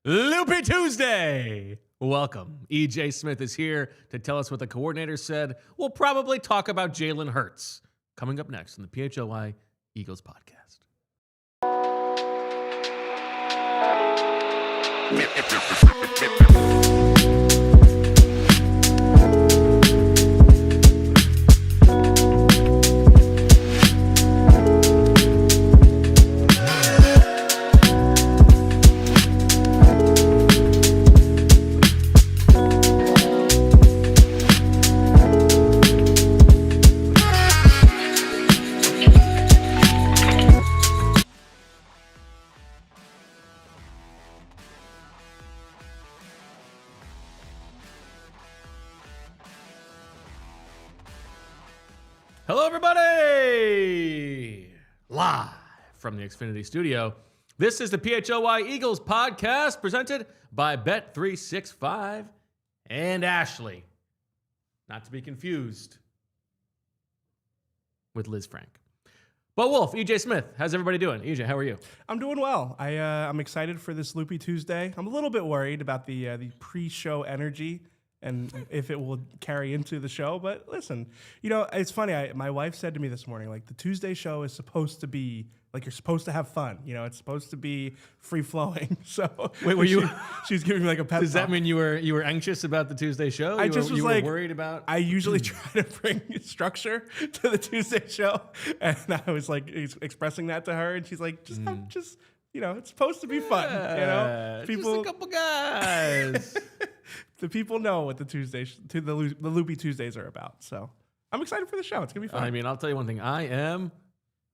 Loopy Tuesday. Welcome. EJ Smith is here to tell us what the coordinator said. We'll probably talk about Jalen Hurts coming up next on the PHLY Eagles podcast. Hello, everybody! Live from the Xfinity studio, this is the PHLY Eagles podcast presented by Bet365 and Ashley. Not to be confused with Liz Frank. But Wulf, EJ Smith, how's everybody doing? EJ, how are you? I'm doing well. I'm excited for this Loopy Tuesday. I'm a little bit worried about the pre-show energy and if it will carry into the show. But listen, it's funny. My wife said to me this morning, like, the Tuesday show is supposed to be, like, you're supposed to have fun. It's supposed to be free-flowing. So wait, were you? She's giving me like a pep Does talk. that mean you were anxious about the Tuesday show? You were worried about? I usually try to bring structure to the Tuesday show, and I was like expressing that to her, and she's like, it's supposed to be fun. People, just a couple guys. The people know what the Loopy Tuesdays are about. So I'm excited for the show. It's gonna be fun. I mean, I'll tell you one thing. I am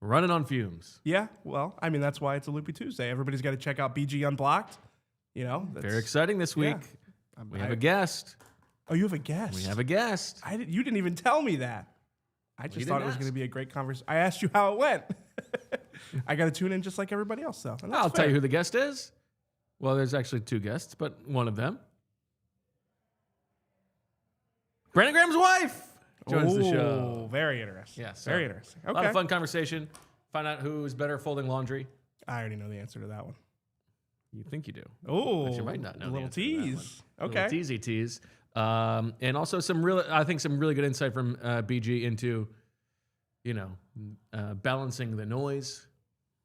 running on fumes. Yeah, well, I mean, that's why it's a Loopy Tuesday. Everybody's got to check out BG Unblocked. Very exciting this week. Yeah. We have a guest. Oh, you have a guest? We have a guest. You didn't even tell me that. I just thought it was going to be a great conversation. I asked you how it went. I got to tune in just like everybody else, though. I'll tell you who the guest is. Well, there's actually two guests, but one of them, Brandon Graham's wife, joins the show. Very interesting. Yeah, very interesting. Okay. A lot of fun conversation. Find out who's better folding laundry. I already know the answer to that one. You think you do. Oh, but you might not know. A little tease. Okay. A little tease. And also some really good insight from BG into, balancing the noise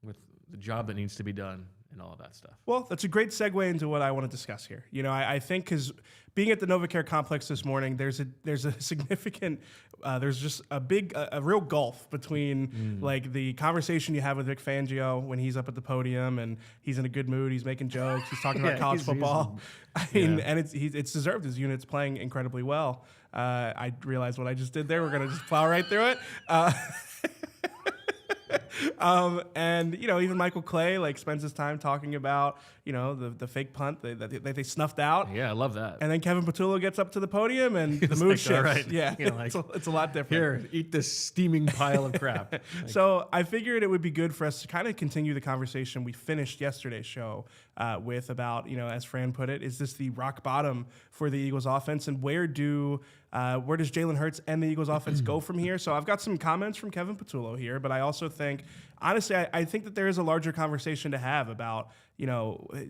with the job that needs to be done and all of that stuff. Well, that's a great segue into what I want to discuss here. I think because being at the NovaCare complex this morning, there's a significant, there's just a real gulf between like the conversation you have with Vic Fangio when he's up at the podium and he's in a good mood, he's making jokes, he's talking about college football. And it's deserved. His unit's playing incredibly well. I realized what I just did there. We're gonna just plow right through it. And even Michael Clay spends his time talking about the fake punt that they snuffed out. Yeah, I love that. And then Kevin Patullo gets up to the podium and the mood shifts. All right. Yeah, it's a lot different. Here, eat this steaming pile of crap. So I figured it would be good for us to kind of continue the conversation we finished yesterday's show with about as Fran put it, is this the rock bottom for the Eagles offense, and where does Jalen Hurts and the Eagles offense go from here? So I've got some comments from Kevin Patullo here, but I also think, honestly, I think that there is a larger conversation to have about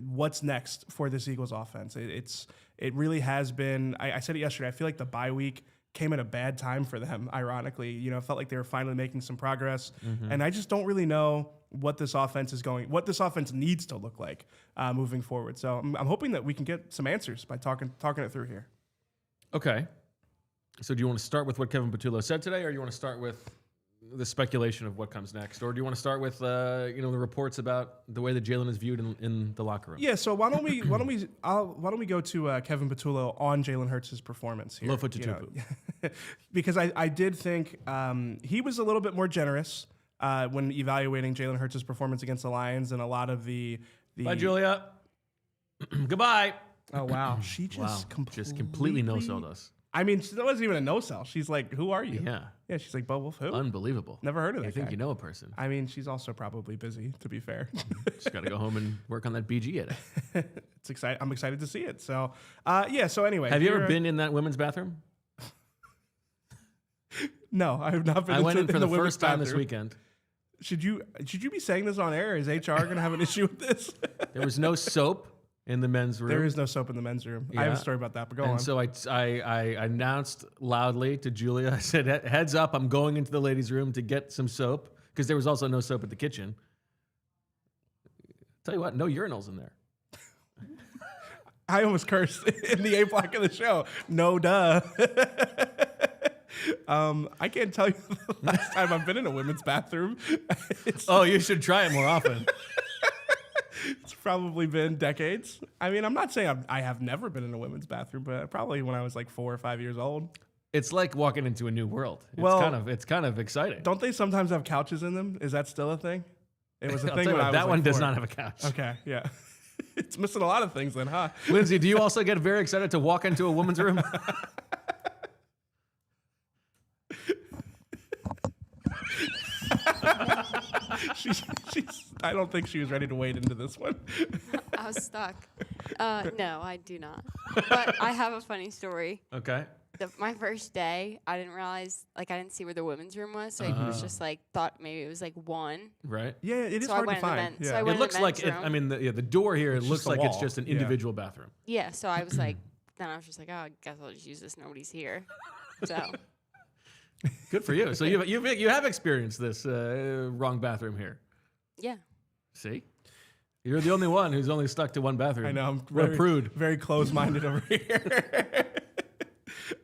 what's next for this Eagles offense. It really has been. I said it yesterday. I feel like the bye week came at a bad time for them. Ironically, it felt like they were finally making some progress, and I just don't really know what this offense needs to look like moving forward. So I'm hoping that we can get some answers by talking it through here. Okay. So do you want to start with what Kevin Patullo said today, or do you want to start with the speculation of what comes next, or do you want to start with the reports about the way that Jalen is viewed in the locker room? Yeah. So why don't we go to Kevin Patullo on Jalen Hurts' performance here? Low foot to two. Because I did think he was a little bit more generous when evaluating Jalen Hurts' performance against the Lions, and a lot of the Bye, Julia. Goodbye. Oh wow, she just completely no-sold us. I mean, that wasn't even a no-sell. She's like, "Who are you?" Yeah. She's like, "Bo Wulf, who?" Unbelievable. Never heard of that. You think you know a person? I mean, she's also probably busy. To be fair, just got to go home and work on that BG edit. It's exciting. I'm excited to see it. So, So anyway, have you ever been in that women's bathroom? No, I have not been. I went in for the first time this weekend. Should you be saying this on air? Is HR going to have an issue with this? There was no soap. in the men's room. There is no soap in the men's room. I have a story about that, but go on. So I announced loudly to Julia, I said, heads up, I'm going into the ladies' room to get some soap, because there was also no soap at the kitchen. Tell you what, no urinals in there. I almost cursed in the A block of the show. No duh. I can't tell you the last time I've been in a women's bathroom. You should try it more often. It's probably been decades. I mean, I'm not saying I have never been in a women's bathroom, but probably when I was like 4 or 5 years old. It's like walking into a new world. It's kind of exciting. Don't they sometimes have couches in them? Is that still a thing? It was a thing when I was that like one 4. does not have a couch. Okay, yeah. It's missing a lot of things then, huh? Lindsay, do you also get very excited to walk into a woman's room? I don't think she was ready to wade into this one. I was stuck. No, I do not. But I have a funny story. Okay. My first day, I didn't realize, I didn't see where the women's room was, so I was just thought maybe it was one. Right. Yeah, it is hard to find. So I went It looks in the like men's room. the door here. It looks just a like it's wall. just an individual bathroom. Yeah, so I was then I was just oh, I guess I'll just use this. Nobody's here. So. Good for you. So you have experienced this wrong bathroom here. Yeah. See, you're the only one who's only stuck to one bathroom. I know. I'm What a prude. Very close-minded over here.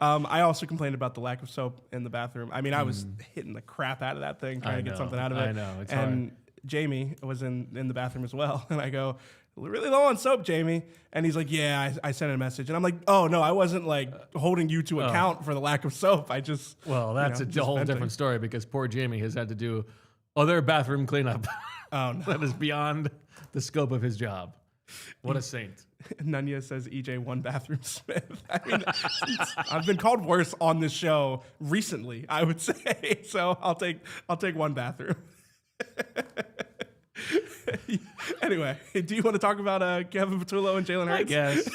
I also complained about the lack of soap in the bathroom. I mean, I was hitting the crap out of that thing trying to get something out of it. I know. It's and hard. Jamie was in the bathroom as well. And I go, really low on soap, Jamie. And he's like, yeah, I sent a message. And I'm like, oh, no, I wasn't holding you to account for the lack of soap. I just. Well, that's a whole different story, because poor Jamie has had to do other bathroom cleanup. Oh, no. That is beyond the scope of his job. What a saint. Nunya says EJ one bathroom Smith. I mean, I've been called worse on this show recently, I would say. So I'll take one bathroom. Anyway, do you want to talk about Kevin Patullo and Jalen Hurts? I guess.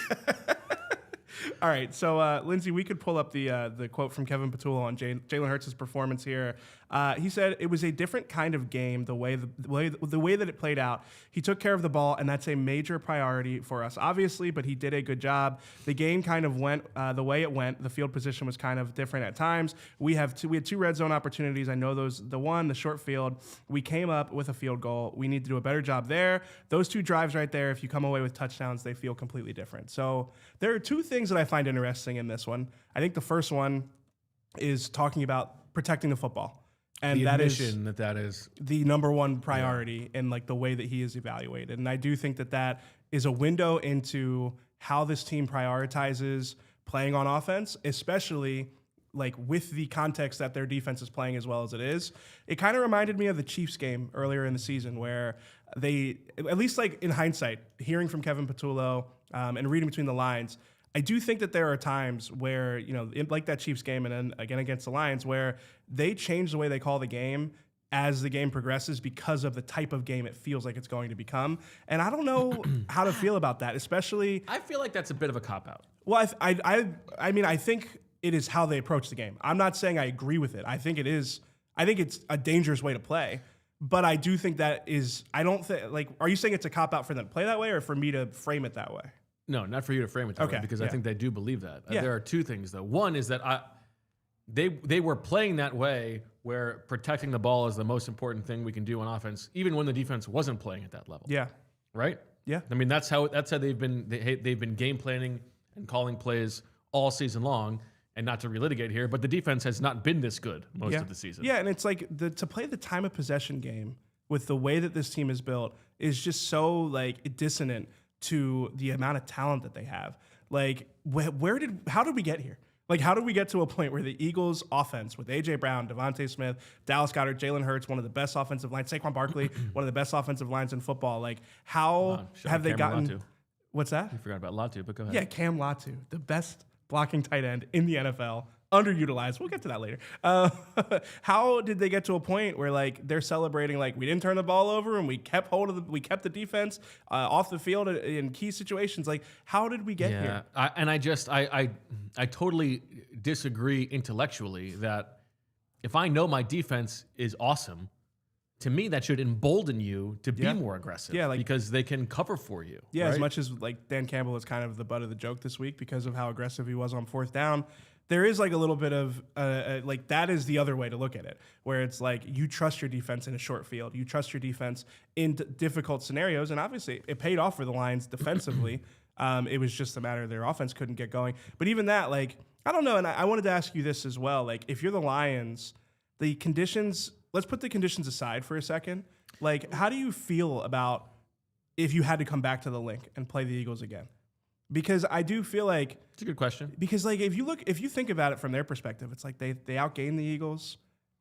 All right, so Lindsay, we could pull up the quote from Kevin Patullo on Jalen Hurts' performance here. He said it was a different kind of game the way that it played out. He took care of the ball, and that's a major priority for us, obviously. But he did a good job. The game kind of went the way it went. The field position was kind of different at times. We had two red zone opportunities. I know those. The short field. We came up with a field goal. We need to do a better job there. Those two drives right there. If you come away with touchdowns, they feel completely different. So there are two things that I find interesting in this one. I think the first one is talking about protecting the football. And the that admission is is the number one priority in the way that he is evaluated. And I do think that is a window into how this team prioritizes playing on offense, especially with the context that their defense is playing as well as it is. It kind of reminded me of the Chiefs game earlier in the season, where they, at least in hindsight, hearing from Kevin Patullo and reading between the lines, I do think that there are times where, like that Chiefs game and then again against the Lions, where they change the way they call the game as the game progresses because of the type of game it feels like it's going to become. And I don't know how to feel about that, especially. I feel like that's a bit of a cop-out. Well, I mean, I think it is how they approach the game. I'm not saying I agree with it. I think it's a dangerous way to play. But I do think that is, I don't think, are you saying it's a cop-out for them to play that way, or for me to frame it that way? No, not for you to frame it that way, because I think they do believe that. There are two things, though. One is that they were playing that way, where protecting the ball is the most important thing we can do on offense, even when the defense wasn't playing at that level. Yeah. Right? Yeah. I mean, that's how they've been game planning and calling plays all season long. And not to relitigate here, but the defense has not been this good most of the season. Yeah, and it's to play the time of possession game with the way that this team is built is just so dissonant to the amount of talent that they have. How did we get here? How did we get to a point where the Eagles offense with A.J. Brown, Devontae Smith, Dallas Cowboys, Jalen Hurts, one of the best offensive lines, Saquon Barkley, one of the best offensive lines in football, how have they gotten... Latu. What's that? You forgot about Latu, but go ahead. Yeah, Cam Latu, the best blocking tight end in the NFL, underutilized. We'll get to that later. How did they get to a point where they're celebrating we didn't turn the ball over and we kept the defense off the field in key situations? How did we get here? I totally disagree intellectually that if I know my defense is awesome, to me, that should embolden you to be more aggressive. Yeah, because they can cover for you. Yeah, right? as much as like Dan Campbell is kind of the butt of the joke this week because of how aggressive he was on fourth down, there is like a little bit of like that is the other way to look at it, where it's like you trust your defense in a short field, you trust your defense in difficult scenarios, and obviously it paid off for the Lions defensively. It was just a matter of their offense couldn't get going. But even that, like, I don't know, and I wanted to ask you this as well. Like, if you're the Lions, the conditions. Let's put the conditions aside for a second. Like, how do you feel about if you had to come back to the Link and play the Eagles again? Because I do feel like It's a good question. because like if you think about it from their perspective, it's like they outgained the Eagles.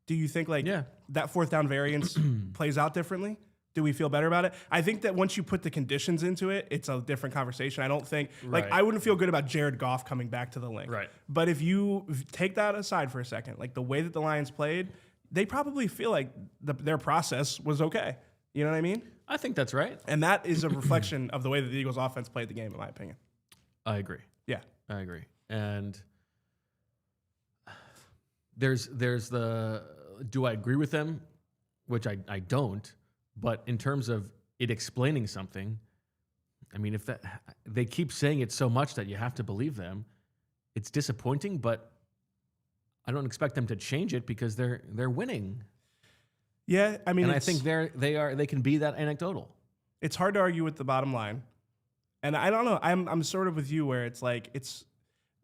Do you think like that fourth down variance plays out differently? Do we feel better about it? I think that once you put the conditions into it, it's a different conversation. I don't think like I wouldn't feel good about Jared Goff coming back to the Link. Right. But if you take that aside for a second, like the way that the Lions played, they probably feel like their process was okay. You know what I mean? I think that's right. And that is a reflection of the way that the Eagles offense played the game, in my opinion. I agree. Yeah. I agree. And there's the, do I agree with them? Which I don't. But in terms of it explaining something, I mean, if that they keep saying it so much that you have to believe them, it's disappointing, but I don't expect them to change it because they're winning. Yeah, I mean, and I think they can be that anecdotal. It's hard to argue with the bottom line, and I don't know. I'm sort of with you where it's like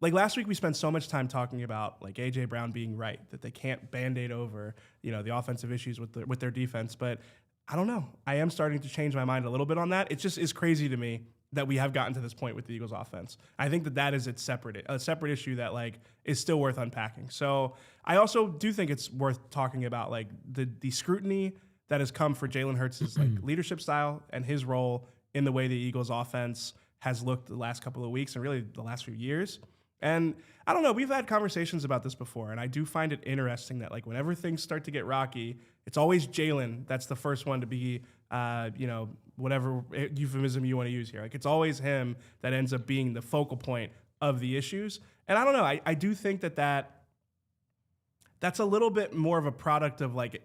last week we spent so much time talking about like AJ Brown being right that they can't band-aid over the offensive issues with their defense, but I don't know. I am starting to change my mind a little bit on that. It just is crazy to me that we have gotten to this point with the Eagles offense. I think that is a separate issue that like is still worth unpacking. So I also do think it's worth talking about like the scrutiny that has come for Jalen Hurts' like leadership style and his role in the way the Eagles offense has looked the last couple of weeks and really the last few years. And I don't know, we've had conversations about this before, and I do find it interesting that like whenever things start to get rocky, it's always Jalen that's the first one to be, whatever euphemism you want to use here. Like it's always him that ends up being the focal point of the issues. And I don't know, I do think that's a little bit more of a product of like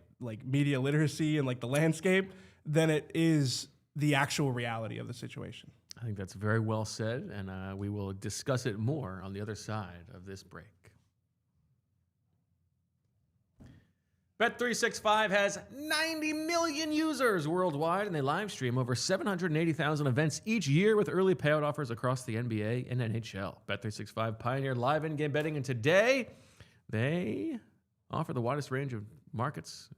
media literacy and like the landscape than it is the actual reality of the situation. I think that's very well said, and we will discuss it more on the other side of this break. Bet365 has 90 million users worldwide, and they live stream over 780,000 events each year with early payout offers across the NBA and NHL. Bet365 pioneered live in-game betting, and today they offer the widest range of markets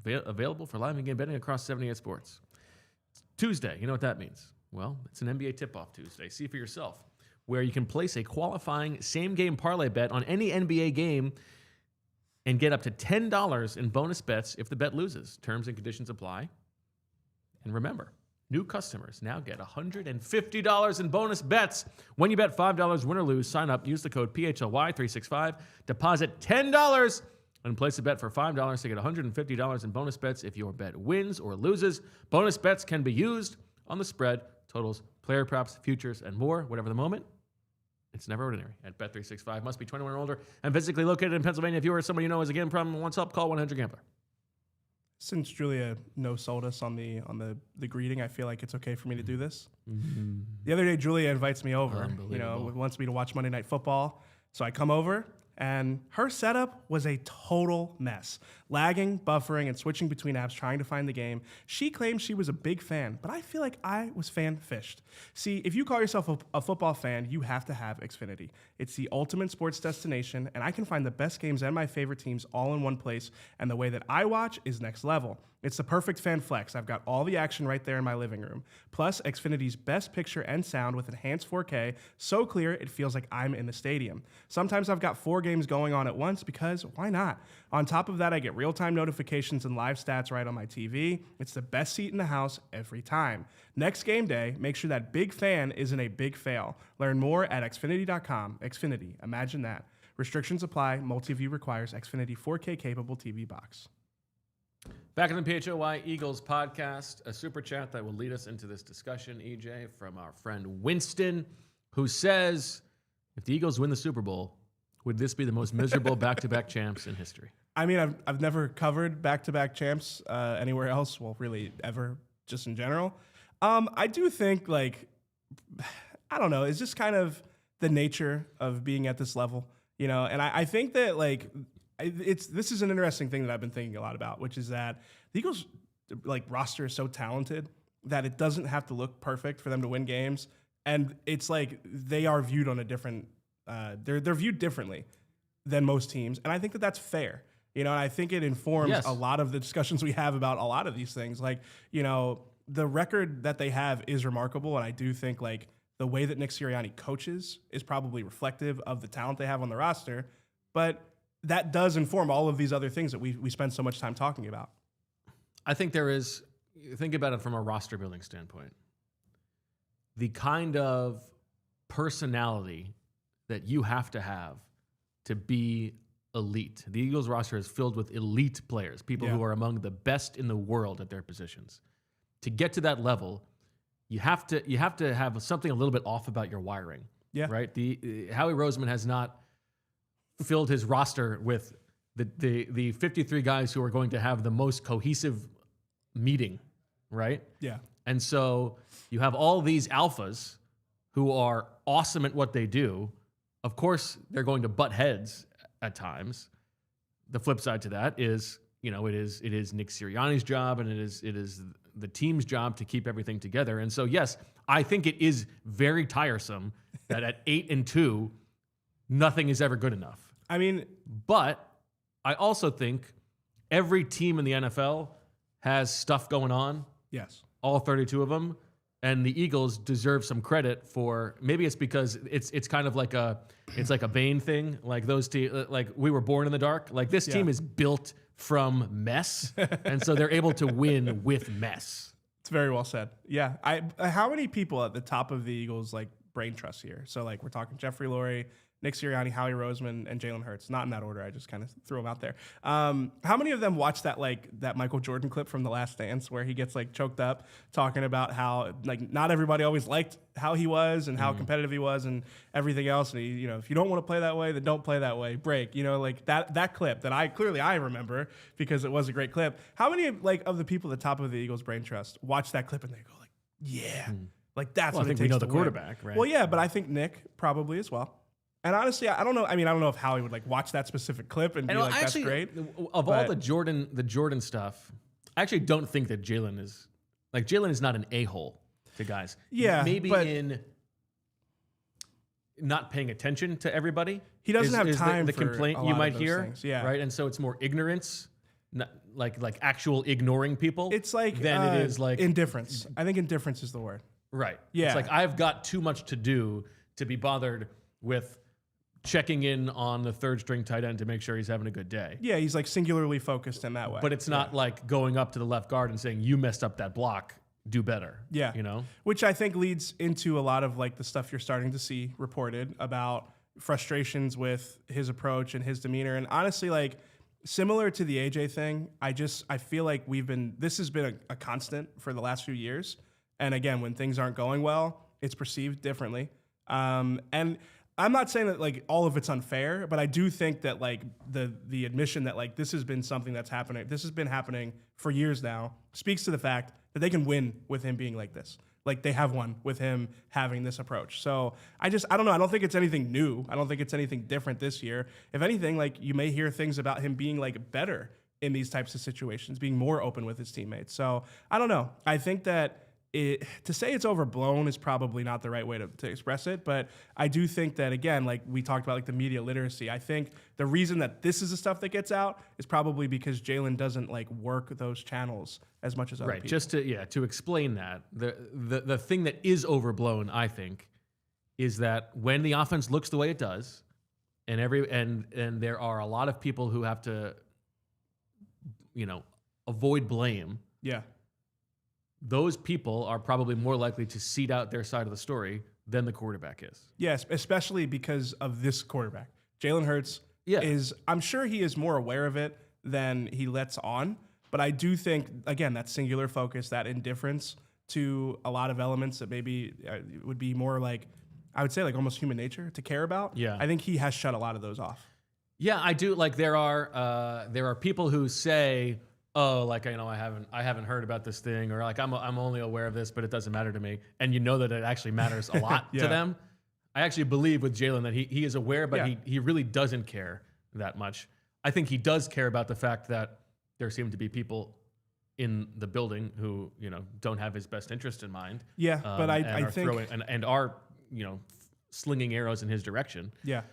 available for live in-game betting across 78 sports. It's Tuesday, you know what that means? Well, it's an NBA tip-off Tuesday. See for yourself, where you can place a qualifying same-game parlay bet on any NBA game and get up to $10 in bonus bets if the bet loses. Terms and conditions apply. And remember, new customers now get $150 in bonus bets when you bet $5 win or lose. Sign up, use the code PHLY365, deposit $10, and place a bet for $5 to get $150 in bonus bets if your bet wins or loses. Bonus bets can be used on the spread, totals, player props, futures, and more, whatever the moment. It's never ordinary at Bet365. Must be 21 or older and physically located in Pennsylvania. If you or somebody you know has a gambling problem and wants help, call 1-800-GAMBLER. Since Julia no-sold us on the greeting, I feel like it's okay for me to do this. Mm-hmm. The other day, Julia invites me over. Wants me to watch Monday Night Football. So I come over, and her setup was a total mess. Lagging, buffering, and switching between apps trying to find the game. She claimed she was a big fan, but I feel like I was fan-fished. See, if you call yourself a football fan, you have to have Xfinity. It's the ultimate sports destination, and I can find the best games and my favorite teams all in one place, and the way that I watch is next level. It's the perfect fan flex. I've got all the action right there in my living room. Plus, Xfinity's best picture and sound with enhanced 4K, so clear it feels like I'm in the stadium. Sometimes I've got 4 games going on at once because why not? On top of that, I get real-time notifications and live stats right on my TV. It's the best seat in the house every time. Next game day, make sure that big fan isn't a big fail. Learn more at Xfinity.com. Xfinity, imagine that. Restrictions apply. Multi-view requires Xfinity 4K capable TV box. Back in the PHLY Eagles podcast, a super chat that will lead us into this discussion, EJ, from our friend Winston, who says, if the Eagles win the Super Bowl, would this be the most miserable back-to-back champs in history? I mean, I've never covered back-to-back champs anywhere else. Well, really ever, just in general. I do think like, I don't know, it's just kind of the nature of being at this level, you know. And I think that like this is an interesting thing that I've been thinking a lot about, which is that the Eagles like roster is so talented that it doesn't have to look perfect for them to win games, and it's like they are viewed on a different. They're viewed differently than most teams, and I think that that's fair. You know, and I think it informs a lot of the discussions we have about a lot of these things. Like, you know, the record that they have is remarkable, and I do think like the way that Nick Sirianni coaches is probably reflective of the talent they have on the roster, but that does inform all of these other things that we spend so much time talking about. I think there is, think about it from a roster building standpoint. The kind of personality that you have to be elite. The Eagles roster is filled with elite players, people who are among the best in the world at their positions. To get to that level, you have to have something a little bit off about your wiring. Yeah. Right? Howie Roseman has not filled his roster with the 53 guys who are going to have the most cohesive meeting, right? Yeah. And so you have all these alphas who are awesome at what they do. Of course, they're going to butt heads at times. The flip side to that is, you know, it is Nick Sirianni's job and it is the team's job to keep everything together. And so, yes, I think it is very tiresome that at 8-2, nothing is ever good enough. I mean, but I also think every team in the NFL has stuff going on. Yes. All 32 of them. And the Eagles deserve some credit for, maybe it's because it's kind of like a Bane thing. Like those like we were born in the dark. Like this team is built from mess. And so they're able to win with mess. It's very well said. Yeah. How many people at the top of the Eagles like brain trust here? So like we're talking Jeffrey Lurie, Nick Sirianni, Howie Roseman, and Jalen Hurts. Not in that order. I just kind of threw them out there. How many of them watched that Michael Jordan clip from The Last Dance where he gets like choked up talking about how like not everybody always liked how he was and how competitive he was and everything else. And he, you know, if you don't want to play that way, then don't play that way. Break. You know, like that clip that I remember because it was a great clip. How many like of the people at the top of the Eagles brain trust watch that clip and they go like, yeah, like that's what it takes. I think we know the win. quarterback, right? Well, yeah, but I think Nick probably as well. And honestly, I don't know. I mean, I don't know if Howie would like watch that specific clip and be like, "That's great." Of all the Jordan stuff, I actually don't think that Jalen is not an a-hole to guys. Yeah, maybe in not paying attention to everybody. He doesn't have time the for complaint a you lot might of those hear, things. Yeah, right. And so it's more ignorance, not like actual ignoring people. It's like then it is like indifference. I think indifference is the word. Right. Yeah. It's like I've got too much to do to be bothered with checking in on the third string tight end to make sure he's having a good day. Yeah, he's like singularly focused in that way. But it's not like going up to the left guard and saying, you messed up that block, do better. Yeah. You know? Which I think leads into a lot of like the stuff you're starting to see reported about frustrations with his approach and his demeanor. And honestly, like similar to the AJ thing, I feel like this has been a constant for the last few years. And again, when things aren't going well, it's perceived differently. And I'm not saying that like all of it's unfair, but I do think that like the admission that like this has been something that's happening, this has been happening for years now, speaks to the fact that they can win with him being like this. Like they have won with him having this approach. So I don't know. I don't think it's anything new. I don't think it's anything different this year. If anything, like you may hear things about him being like better in these types of situations, being more open with his teammates. So I don't know. I think that to say it's overblown is probably not the right way to express it, but I do think that, again, like we talked about like the media literacy, I think the reason that this is the stuff that gets out is probably because Jalen doesn't like work those channels as much as other people. Just to explain that, the thing that is overblown, I think, is that when the offense looks the way it does, and there are a lot of people who have to, you know, avoid blame. Yeah. Those people are probably more likely to seed out their side of the story than the quarterback is. Yes, especially because of this quarterback. Jalen Hurts I'm sure he is more aware of it than he lets on, but I do think, again, that singular focus, that indifference to a lot of elements that maybe would be more like, I would say like almost human nature to care about. Yeah. I think he has shut a lot of those off. Yeah, I do. Like there are people who say, "Oh, like I haven't heard about this thing," or like I'm only aware of this, but it doesn't matter to me. And you know that it actually matters a lot to them. I actually believe with Jalen that he is aware, but he really doesn't care that much. I think he does care about the fact that there seem to be people in the building who don't have his best interest in mind. Yeah, but I think and are slinging arrows in his direction. Yeah.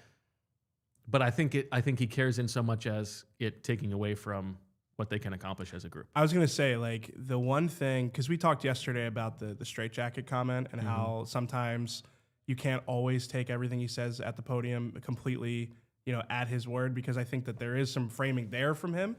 But I think he cares in so much as it taking away from what they can accomplish as a group. I was going to say, like, the one thing, because we talked yesterday about the straitjacket comment and how sometimes you can't always take everything he says at the podium completely, at his word, because I think that there is some framing there from him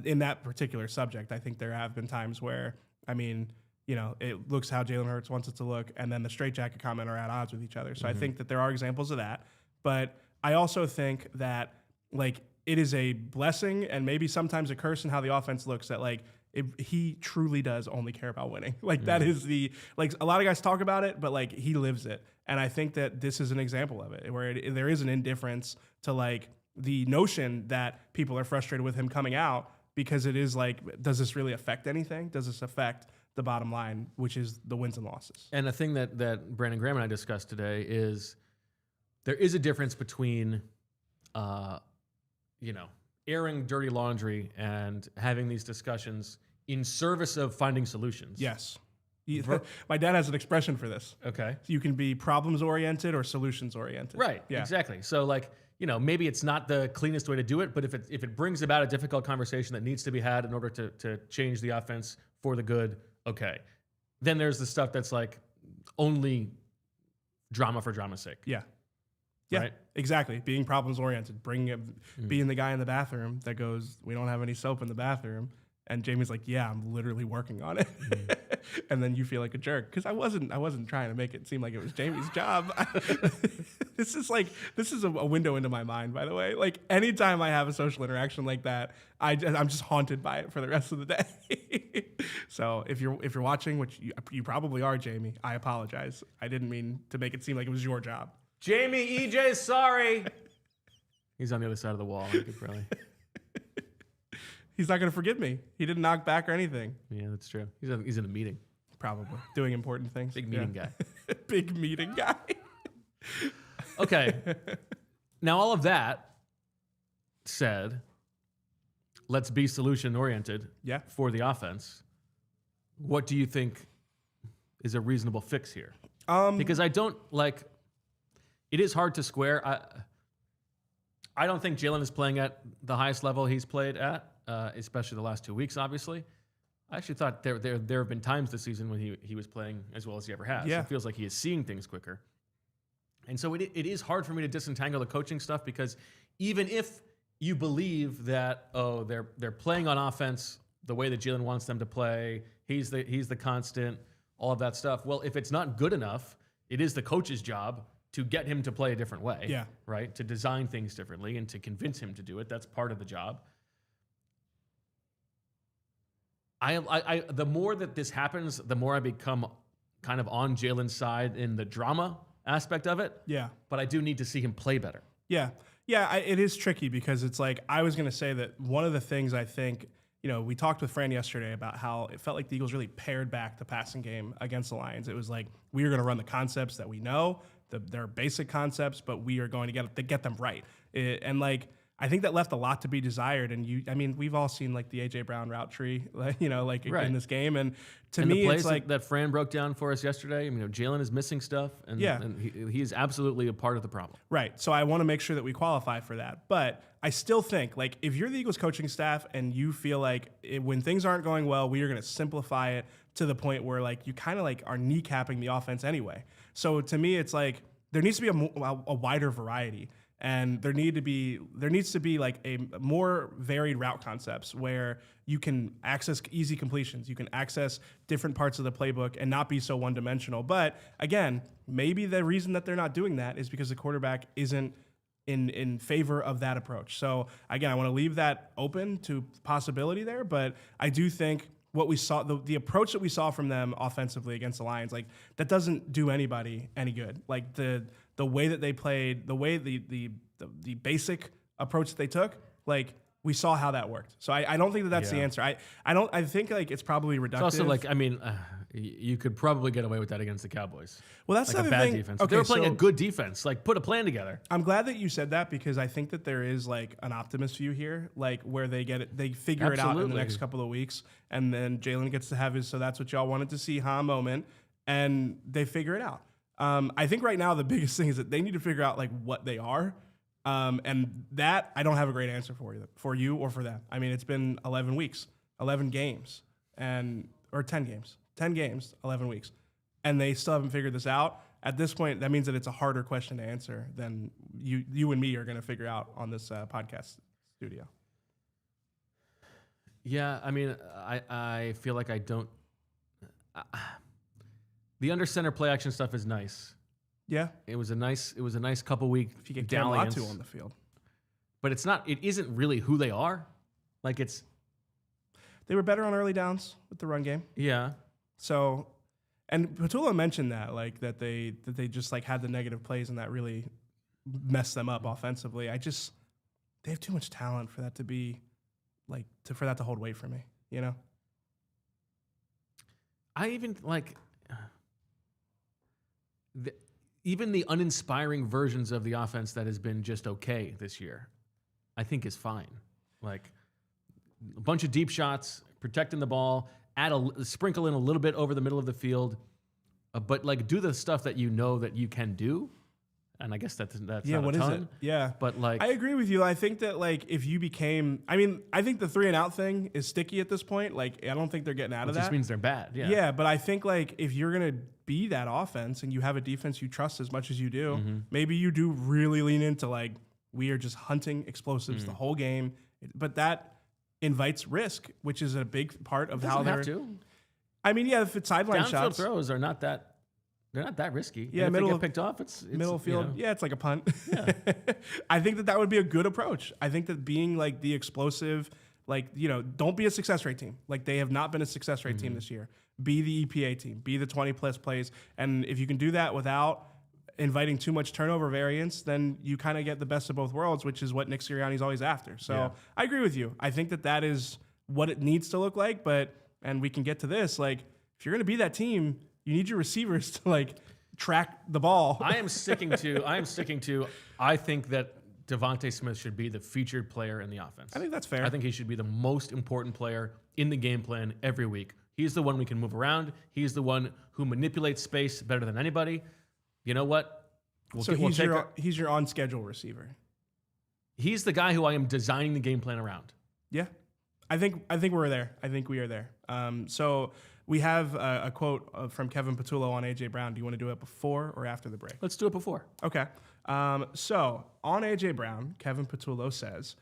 in that particular subject. I think there have been times where, it looks how Jalen Hurts wants it to look, and then the straitjacket comment are at odds with each other. So I think that there are examples of that. But I also think that, like, it is a blessing and maybe sometimes a curse in how the offense looks that, like, he truly does only care about winning. Like, that is a lot of guys talk about it, but, like, he lives it. And I think that this is an example of it, where there is an indifference to, like, the notion that people are frustrated with him coming out, because it is like, does this really affect anything? Does this affect the bottom line, which is the wins and losses? And the thing that Brandon Graham and I discussed today is there is a difference between, airing dirty laundry and having these discussions in service of finding solutions. Yes. My dad has an expression for this. Okay. You can be problems oriented or solutions oriented. Right. Yeah. Exactly. So, like, maybe it's not the cleanest way to do it, but if it brings about a difficult conversation that needs to be had in order to change the offense for the good, okay. Then there's the stuff that's like only drama for drama's sake. Yeah. Yeah, right? Exactly. Being problems oriented, being the guy in the bathroom that goes, "We don't have any soap in the bathroom," and Jamie's like, "Yeah, I'm literally working on it," and then you feel like a jerk because I wasn't trying to make it seem like it was Jamie's job. This is a window into my mind, by the way. Like, anytime I have a social interaction like that, I'm just haunted by it for the rest of the day. So if you're watching, which you probably are, Jamie, I apologize. I didn't mean to make it seem like it was your job. Jamie, EJ's sorry. He's on the other side of the wall. I could probably. He's not going to forgive me. He didn't knock back or anything. Yeah, that's true. He's in a meeting. Probably. Doing important things. Big meeting guy. Big meeting guy. Okay. Now, all of that said, let's be solution-oriented for the offense. What do you think is a reasonable fix here? Because I don't, like... It is hard to square. I don't think Jalen is playing at the highest level he's played at, especially the last 2 weeks, obviously. I actually thought there have been times this season when he was playing as well as he ever has. Yeah. It feels like he is seeing things quicker. And so it is hard for me to disentangle the coaching stuff, because even if you believe that, they're playing on offense the way that Jalen wants them to play, he's the constant, all of that stuff. Well, if it's not good enough, it is the coach's job to get him to play a different way, right? To design things differently and to convince him to do it. That's part of the job. The more that this happens, the more I become kind of on Jalen's side in the drama aspect of it. Yeah. But I do need to see him play better. Yeah. Yeah, it is tricky, because it's like, I was going to say that one of the things I think, we talked with Fran yesterday about how it felt like the Eagles really pared back the passing game against the Lions. It was like, we are going to run the concepts that we know. They're basic concepts, but we are going to get them right. And like, I think that left a lot to be desired. And we've all seen like the AJ Brown route tree, in this game. And to me, the plays it's like that Fran broke down for us yesterday. Jalen is missing stuff, and he is absolutely a part of the problem. Right. So I want to make sure that we qualify for that. But I still think, like, if you're the Eagles coaching staff and you feel like when things aren't going well, we are going to simplify it to the point where, like, you kind of like are kneecapping the offense anyway. So to me, it's like there needs to be a wider variety, and there needs to be like a more varied route concepts where you can access easy completions, you can access different parts of the playbook and not be so one-dimensional. But again, maybe the reason that they're not doing that is because the quarterback isn't in favor of that approach. So again, I want to leave that open to possibility there, but I do think what we saw, the approach that we saw from them offensively against the Lions, like, that doesn't do anybody any good. Like, the way that they played, the way the basic approach that they took, like we saw how that worked. So I don't think that that's the answer. I think like it's probably reductive. It's also like, I mean, you could probably get away with that against the Cowboys. Well, that's like the a bad thing. defense. Okay, they were playing a good defense. Like, put a plan together. I'm glad that you said that because I think that there is like an optimist view here, like where they get it, they figure it out in the next couple of weeks, and then Jalen gets to have his "so that's what y'all wanted to see, huh?" moment, and they figure it out. I think right now the biggest thing is that they need to figure out like what they are. And that I don't have a great answer for you or for them. I mean, it's been 11 weeks, 11 games, or 10 games, 11 weeks, and they still haven't figured this out. At this point, that means that it's a harder question to answer than you and me are going to figure out on this podcast studio. Yeah, I mean, I feel like I don't. The under center play action stuff is nice. Yeah, it was a nice couple week if you get dalliance Latu on the field, but it isn't really who they are. Like they were better on early downs with the run game. Yeah. So, and Patullo mentioned that like that they just like had the negative plays and that really messed them up offensively. They have too much talent for that to be like for that to hold weight for me. You know. I even like. Even the uninspiring versions of the offense that has been just okay this year, I think is fine. Like a bunch of deep shots, protecting the ball, sprinkle in a little bit over the middle of the field, but like do the stuff that you know that you can do. And I guess that's not what a ton. is it? Yeah. But like, I agree with you. I think that like if you became, I think the 3 and out thing is sticky at this point. Like I don't think they're getting out of that. It just means they're bad. Yeah. Yeah. But I think like if you're going to be that offense and you have a defense you trust as much as you do, maybe you do really lean into like, we are just hunting explosives the whole game. But that invites risk, which is a big part of how they're. Have to. I mean, yeah, if it's sideline downfield shots. throws are not that. They're not that risky. Yeah, and if middle they get of, picked off. It's middle field. Yeah, it's like a punt. Yeah. I think that would be a good approach. I think that being like the explosive, like don't be a success rate team. Like they have not been a success rate team this year. Be the EPA team. Be the 20+ plays. And if you can do that without inviting too much turnover variance, then you kind of get the best of both worlds, which is what Nick Sirianni's always after. So I agree with you. I think that is what it needs to look like. And we can get to this. Like if you're going to be that team, you need your receivers to like track the ball. I am sticking to. I think that Devontae Smith should be the featured player in the offense. I think that's fair. I think he should be the most important player in the game plan every week. He's the one we can move around. He's the one who manipulates space better than anybody. You know what? He's your on-schedule receiver. He's the guy who I am designing the game plan around. Yeah, I think we're there. I think we are there. So we have a quote from Kevin Patullo on AJ Brown. Do you want to do it before or after the break? Let's do it before. Okay. So on AJ Brown, Kevin Patullo says,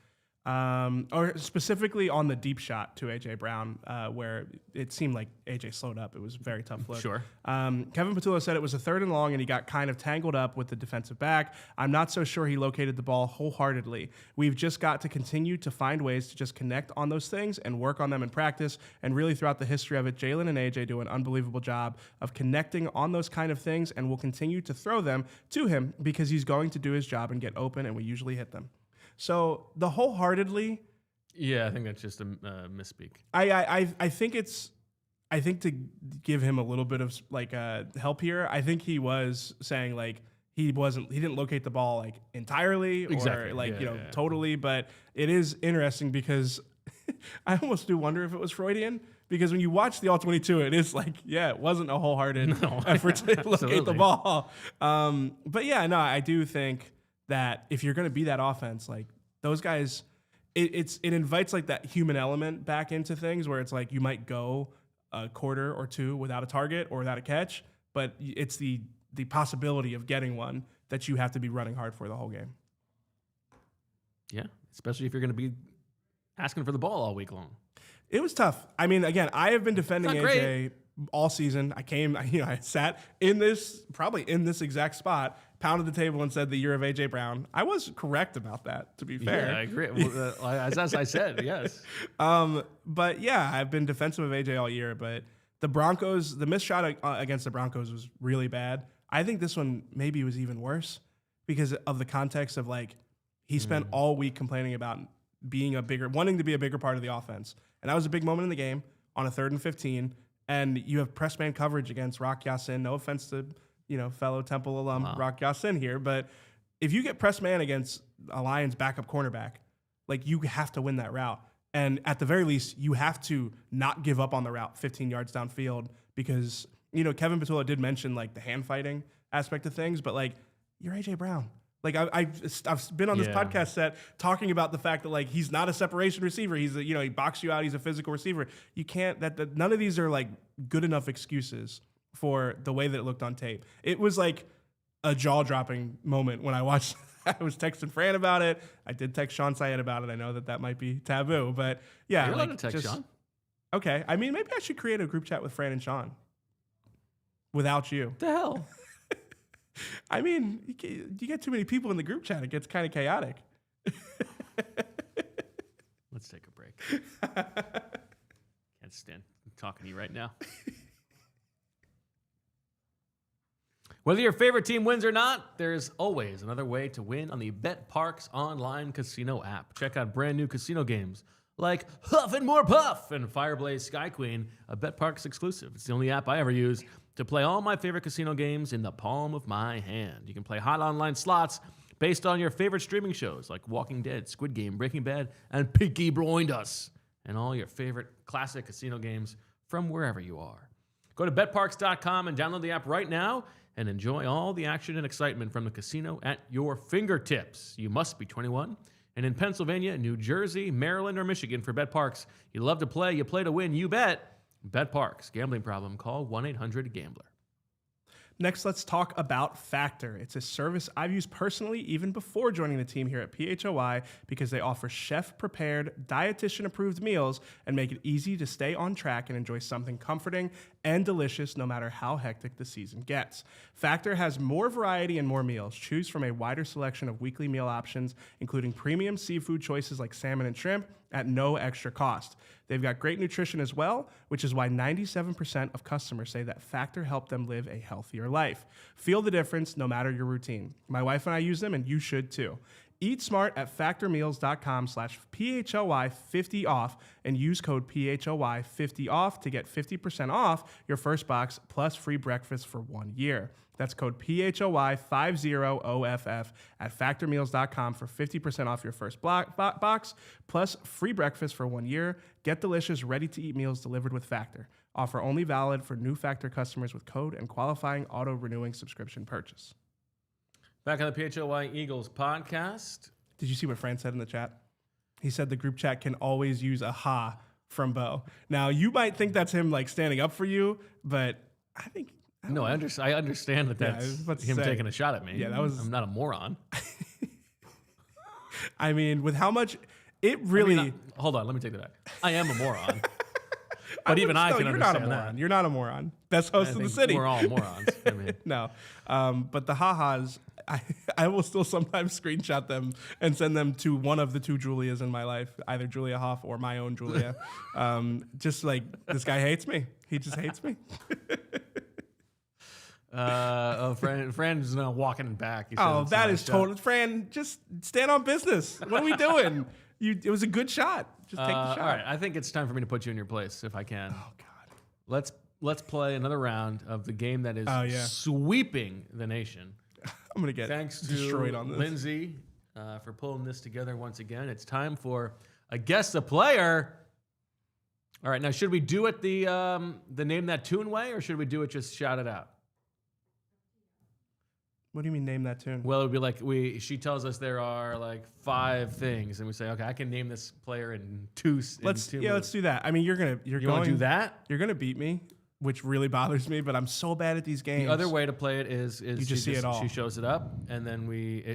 or specifically on the deep shot to AJ Brown, where it seemed like AJ slowed up. It was a very tough look. Sure. Kevin Patullo said it was a 3rd and long, and he got kind of tangled up with the defensive back. I'm not so sure he located the ball wholeheartedly. We've just got to continue to find ways to just connect on those things and work on them in practice. And really, throughout the history of it, Jalen and AJ do an unbelievable job of connecting on those kind of things, and we'll continue to throw them to him because he's going to do his job and get open, and we usually hit them. So the wholeheartedly, yeah, I think that's just a misspeak. I think to give him a little bit of like help here, I think he was saying like he didn't locate the ball like entirely or like totally, but it is interesting because I almost do wonder if it was Freudian. Because when you watch the All-22, it is like, it wasn't a wholehearted effort to locate the ball. But yeah, no, I do think that if you're going to be that offense, like those guys, it invites like that human element back into things where it's like you might go a quarter or two without a target or without a catch, but it's the possibility of getting one that you have to be running hard for the whole game. Yeah, especially if you're going to be asking for the ball all week long. It was tough. I mean, again, I have been defending AJ all season. I sat in this exact spot, pounded the table and said the year of AJ Brown. I was correct about that, to be fair. Yeah, I agree. As I said, yes. But yeah, I've been defensive of AJ all year, but the Broncos, the missed shot against the Broncos was really bad. I think this one maybe was even worse because of the context of like, He spent all week complaining about wanting to be a bigger part of the offense. And that was a big moment in the game on a 3rd and 15. And you have press man coverage against Rock Ya-Sin. No offense to, fellow Temple alum Rock Ya-Sin here, but if you get press man against a Lions backup cornerback, like, you have to win that route. And at the very least, you have to not give up on the route 15 yards downfield because, Kevin Patullo did mention, like, the hand fighting aspect of things, but, like, you're A.J. Brown. Like, I've been on this podcast set talking about the fact that, like, he's not a separation receiver. He's he boxed you out. He's a physical receiver. You can't, none of these are, like, good enough excuses for the way that it looked on tape. It was, like, a jaw-dropping moment when I watched. I was texting Fran about it. I did text Sean Syed about it. I know that might be taboo, but yeah. You're allowed to text Sean. Okay. I mean, maybe I should create a group chat with Fran and Sean without you. The hell? I mean, you get too many people in the group chat, it gets kind of chaotic. Let's take a break. Can't stand talking to you right now. Whether your favorite team wins or not, there's always another way to win on the BetParx online casino app. Check out brand new casino games like Huff and More Puff and Fireblaze Sky Queen, a BetParx exclusive. It's the only app I ever use to play all my favorite casino games in the palm of my hand. You can play hot online slots based on your favorite streaming shows like Walking Dead, Squid Game, Breaking Bad, and Peaky Blinders, and all your favorite classic casino games from wherever you are. Go to betparx.com and download the app right now and enjoy all the action and excitement from the casino at your fingertips. You must be 21. And in Pennsylvania, New Jersey, Maryland, or Michigan for BetParx, you love to play, you play to win, you bet. BetParx. Gambling problem? Call 1-800-GAMBLER. Next, let's talk about Factor. It's a service I've used personally even before joining the team here at PHLY because they offer chef-prepared, dietitian-approved meals and make it easy to stay on track and enjoy something comforting and delicious no matter how hectic the season gets. Factor has more variety and more meals. Choose from a wider selection of weekly meal options, including premium seafood choices like salmon and shrimp at no extra cost. They've got great nutrition as well, which is why 97% of customers say that Factor helped them live a healthier life. Feel the difference no matter your routine. My wife and I use them, and you should too. Eat smart at factormeals.com/PHLY50 off and use code PHLY50 off to get 50% off your first box plus free breakfast for 1 year. That's code PHLY50OFF at factormeals.com for 50% off your first box plus free breakfast for 1 year. Get delicious, ready-to-eat meals delivered with Factor. Offer only valid for new Factor customers with code and qualifying auto-renewing subscription purchase. Back on the PHLY Eagles podcast. Did you see what Fran said in the chat? He said the group chat can always use a ha from Bo. Now, you might think that's him like standing up for you, but I think... No, I understand that that's him taking a shot at me. Yeah, I'm not a moron. I mean, with how much it really... hold on, let me take that back. I am a moron. But even I can understand that. You're not a moron. Best host in the city. We're all morons. I mean. No. But the ha-has, I will still sometimes screenshot them and send them to one of the two Julias in my life, either Julia Hoff or my own Julia. Just like, this guy hates me. He just hates me. Fran's now walking back. That is total. Fran, just stand on business. What are we doing? It was a good shot. Just take the shot. All right, I think it's time for me to put you in your place, if I can. Oh God. Let's play another round of the game that is sweeping the nation. I'm gonna get thanks destroyed to on this. Lindsay for pulling this together once again. It's time for a guess the player. All right, now should we do it the name that tune way, or should we do it just shout it out? What do you mean name that tune? Well, it would be like she tells us there are like 5 things, and we say, okay, I can name this player in two. Let's do that. I mean, you want to do that? You're gonna beat me, which really bothers me. But I'm so bad at these games. The other way to play it is you just see it all. She shows it up, and then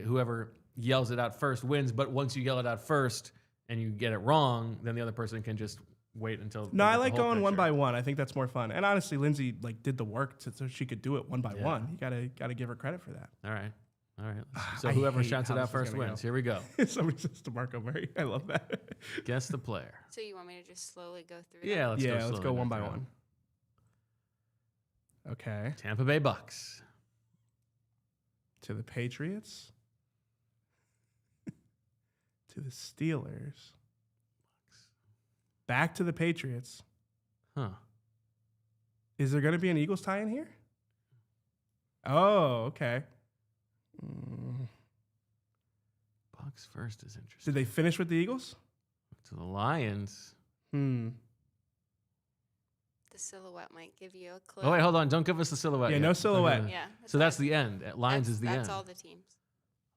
whoever yells it out first wins. But once you yell it out first and you get it wrong, then the other person can just wait until. No, I like going one by one. I think that's more fun. And honestly, Lindsay did the work so she could do it one by one. You gotta give her credit for that. All right. So whoever shouts it out first wins. Here we go. Somebody says DeMarco Murray. I love that. Guess the player. So you want me to just slowly go through? Yeah, let's go one by one. Okay. Tampa Bay Bucks. To the Patriots. to the Steelers. Back to the Patriots. Huh. Is there going to be an Eagles tie in here? Oh, okay. Bucks first is interesting. Did they finish with the Eagles? To the Lions. The silhouette might give you a clue. Oh, wait, hold on. Don't give us the silhouette Yeah, yet. no silhouette. Okay. Yeah. So that's the end. Lions is the end. That's all the teams.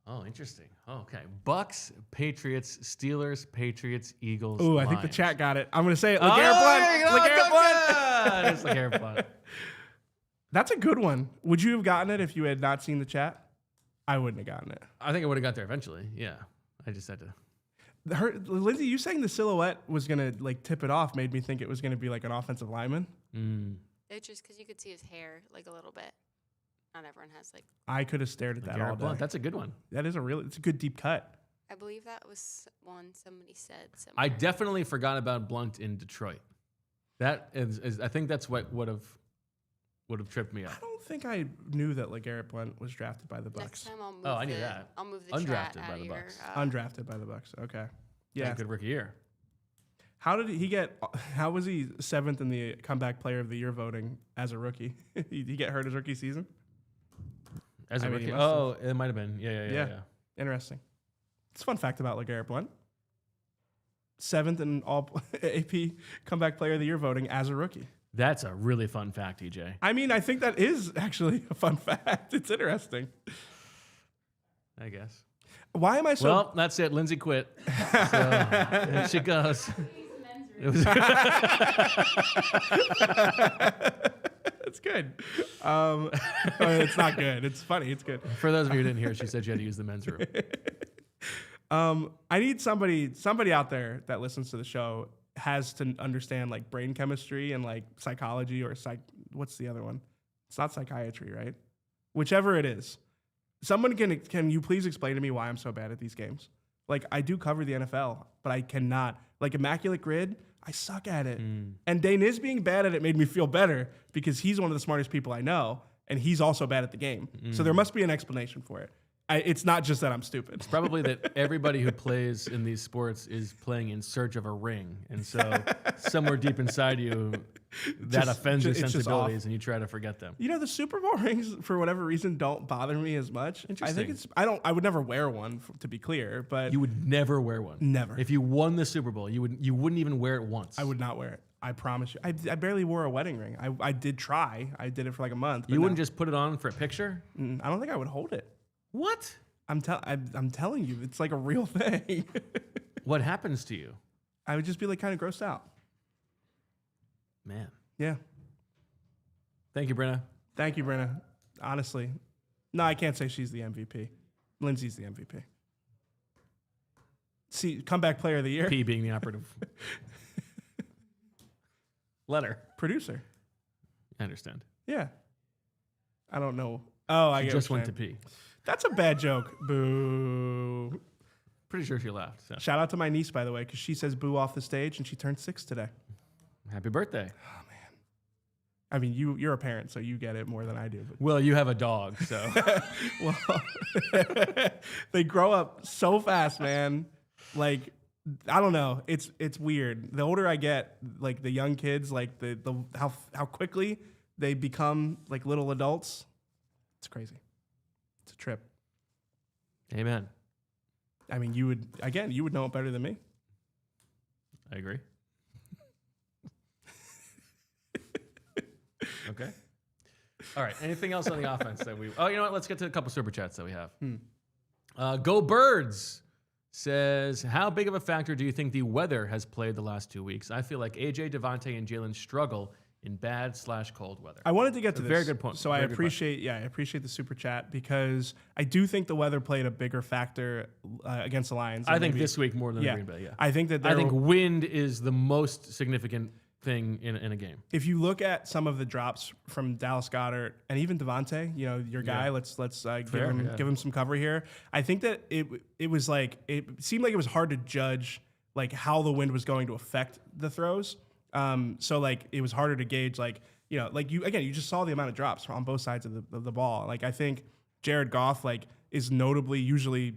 Oh, interesting. Oh, okay. Bucks, Patriots, Steelers, Patriots, Eagles. Ooh, I think the Lions. chat got it. I'm going to say it. Oh, LeGarrette there you go. Blount. LeGarrette Blount. It's LeGarrette Blount. That's a good one. Would you have gotten it if you had not seen the chat? I wouldn't have gotten it. I think I would have got there eventually. Yeah. I just had to. Lindsay, you saying the silhouette was going to like tip it off made me think it was going to be like an offensive lineman. It's just because you could see his hair like a little bit. Not everyone has like. I could have stared at that all LeGarrette day. Blount. That's a good one. That is it's a good deep cut. I believe that was one somebody said. Somewhere. I definitely forgot about Blount in Detroit. That is I think that's what would have tripped me up. I don't think I knew that LeGarrette Blount was drafted by the Next Bucks. time I'll move. I knew that. I'll move the Undrafted chat by out the of your, Bucks. Undrafted by the Bucks. Okay. Yeah. Good rookie year. How did he get? How was he 7th in the comeback player of the year voting as a rookie? Did he get hurt his rookie season? As a I mean, he rookie. must have. Oh, it might have been. Yeah. Interesting. It's a fun fact about LeGarrette Blount. 7th in all AP comeback player of the year voting as a rookie. That's a really fun fact, EJ. I mean, I think that is actually a fun fact. It's interesting. I guess. Why am I so? Well, that's it. Lindsay quit. So there she goes. It was It's good. It's not good. It's funny. It's good. For those of you who didn't hear, she said she had to use the men's room. I need somebody out there that listens to the show has to understand like brain chemistry and like psychology or what's the other one? It's not psychiatry, right? Whichever it is. Someone can you please explain to me why I'm so bad at these games? Like I do cover the NFL, but I cannot. Like Immaculate Grid, I suck at it. And Daniz being bad at it made me feel better because he's one of the smartest people I know, and he's also bad at the game. So there must be an explanation for it. It's not just that I'm stupid. It's probably that everybody who plays in these sports is playing in search of a ring. And so somewhere deep inside you, that offends your sensibilities and you try to forget them. You know, the Super Bowl rings, for whatever reason, don't bother me as much. Interesting. I would never wear one, to be clear, but You would never wear one. Never. If you won the Super Bowl, you wouldn't even wear it once. I would not wear it. I promise you. I barely wore a wedding ring. I did try. I did it for like a month. You wouldn't just put it on for a picture? I don't think I would hold it. What? I'm telling you, it's like a real thing. What happens to you? I would just be like kind of grossed out. Man. Yeah. Thank you, Brenna. Thank you, Brenna. Honestly. No, I can't say she's the MVP. Lindsay's the MVP. See, comeback player of the year. P being the operative letter. Producer. I understand. Yeah. I don't know. Oh, I She get just what went you're to saying. pee. That's a bad joke. Boo. Pretty sure she laughed. So. Shout out to my niece, by the way, because she says boo off the stage and she turned 6 today. Happy birthday. I mean, you're a parent, so you get it more than I do. But. Well, you have a dog, so. Well, they grow up so fast, man. Like, I don't know. It's weird. The older I get, like the young kids, like how quickly they become like little adults. It's crazy. It's a trip. Amen. I mean, you would know it better than me. I agree. Okay. All right. Anything else on the offense that we? Oh, you know what? Let's get to a couple super chats that we have. Go Birds says, how big of a factor do you think the weather has played the last 2 weeks? I feel like AJ, Devontae, and Jalen struggle in bad/cold weather. I wanted to get to this. Very good point. So I appreciate the super chat because I do think the weather played a bigger factor against the Lions. I think this week more than Green Bay. Yeah. I think that wind is the most significant thing in a game. If you look at some of the drops from Dallas Goedert and even Devontae, you know, your guy, let's give him some cover here. I think that it was like it seemed like it was hard to judge like how the wind was going to affect the throws. So like it was harder to gauge like, you know, like you just saw the amount of drops on both sides of the ball. Like I think Jared Goff like is notably usually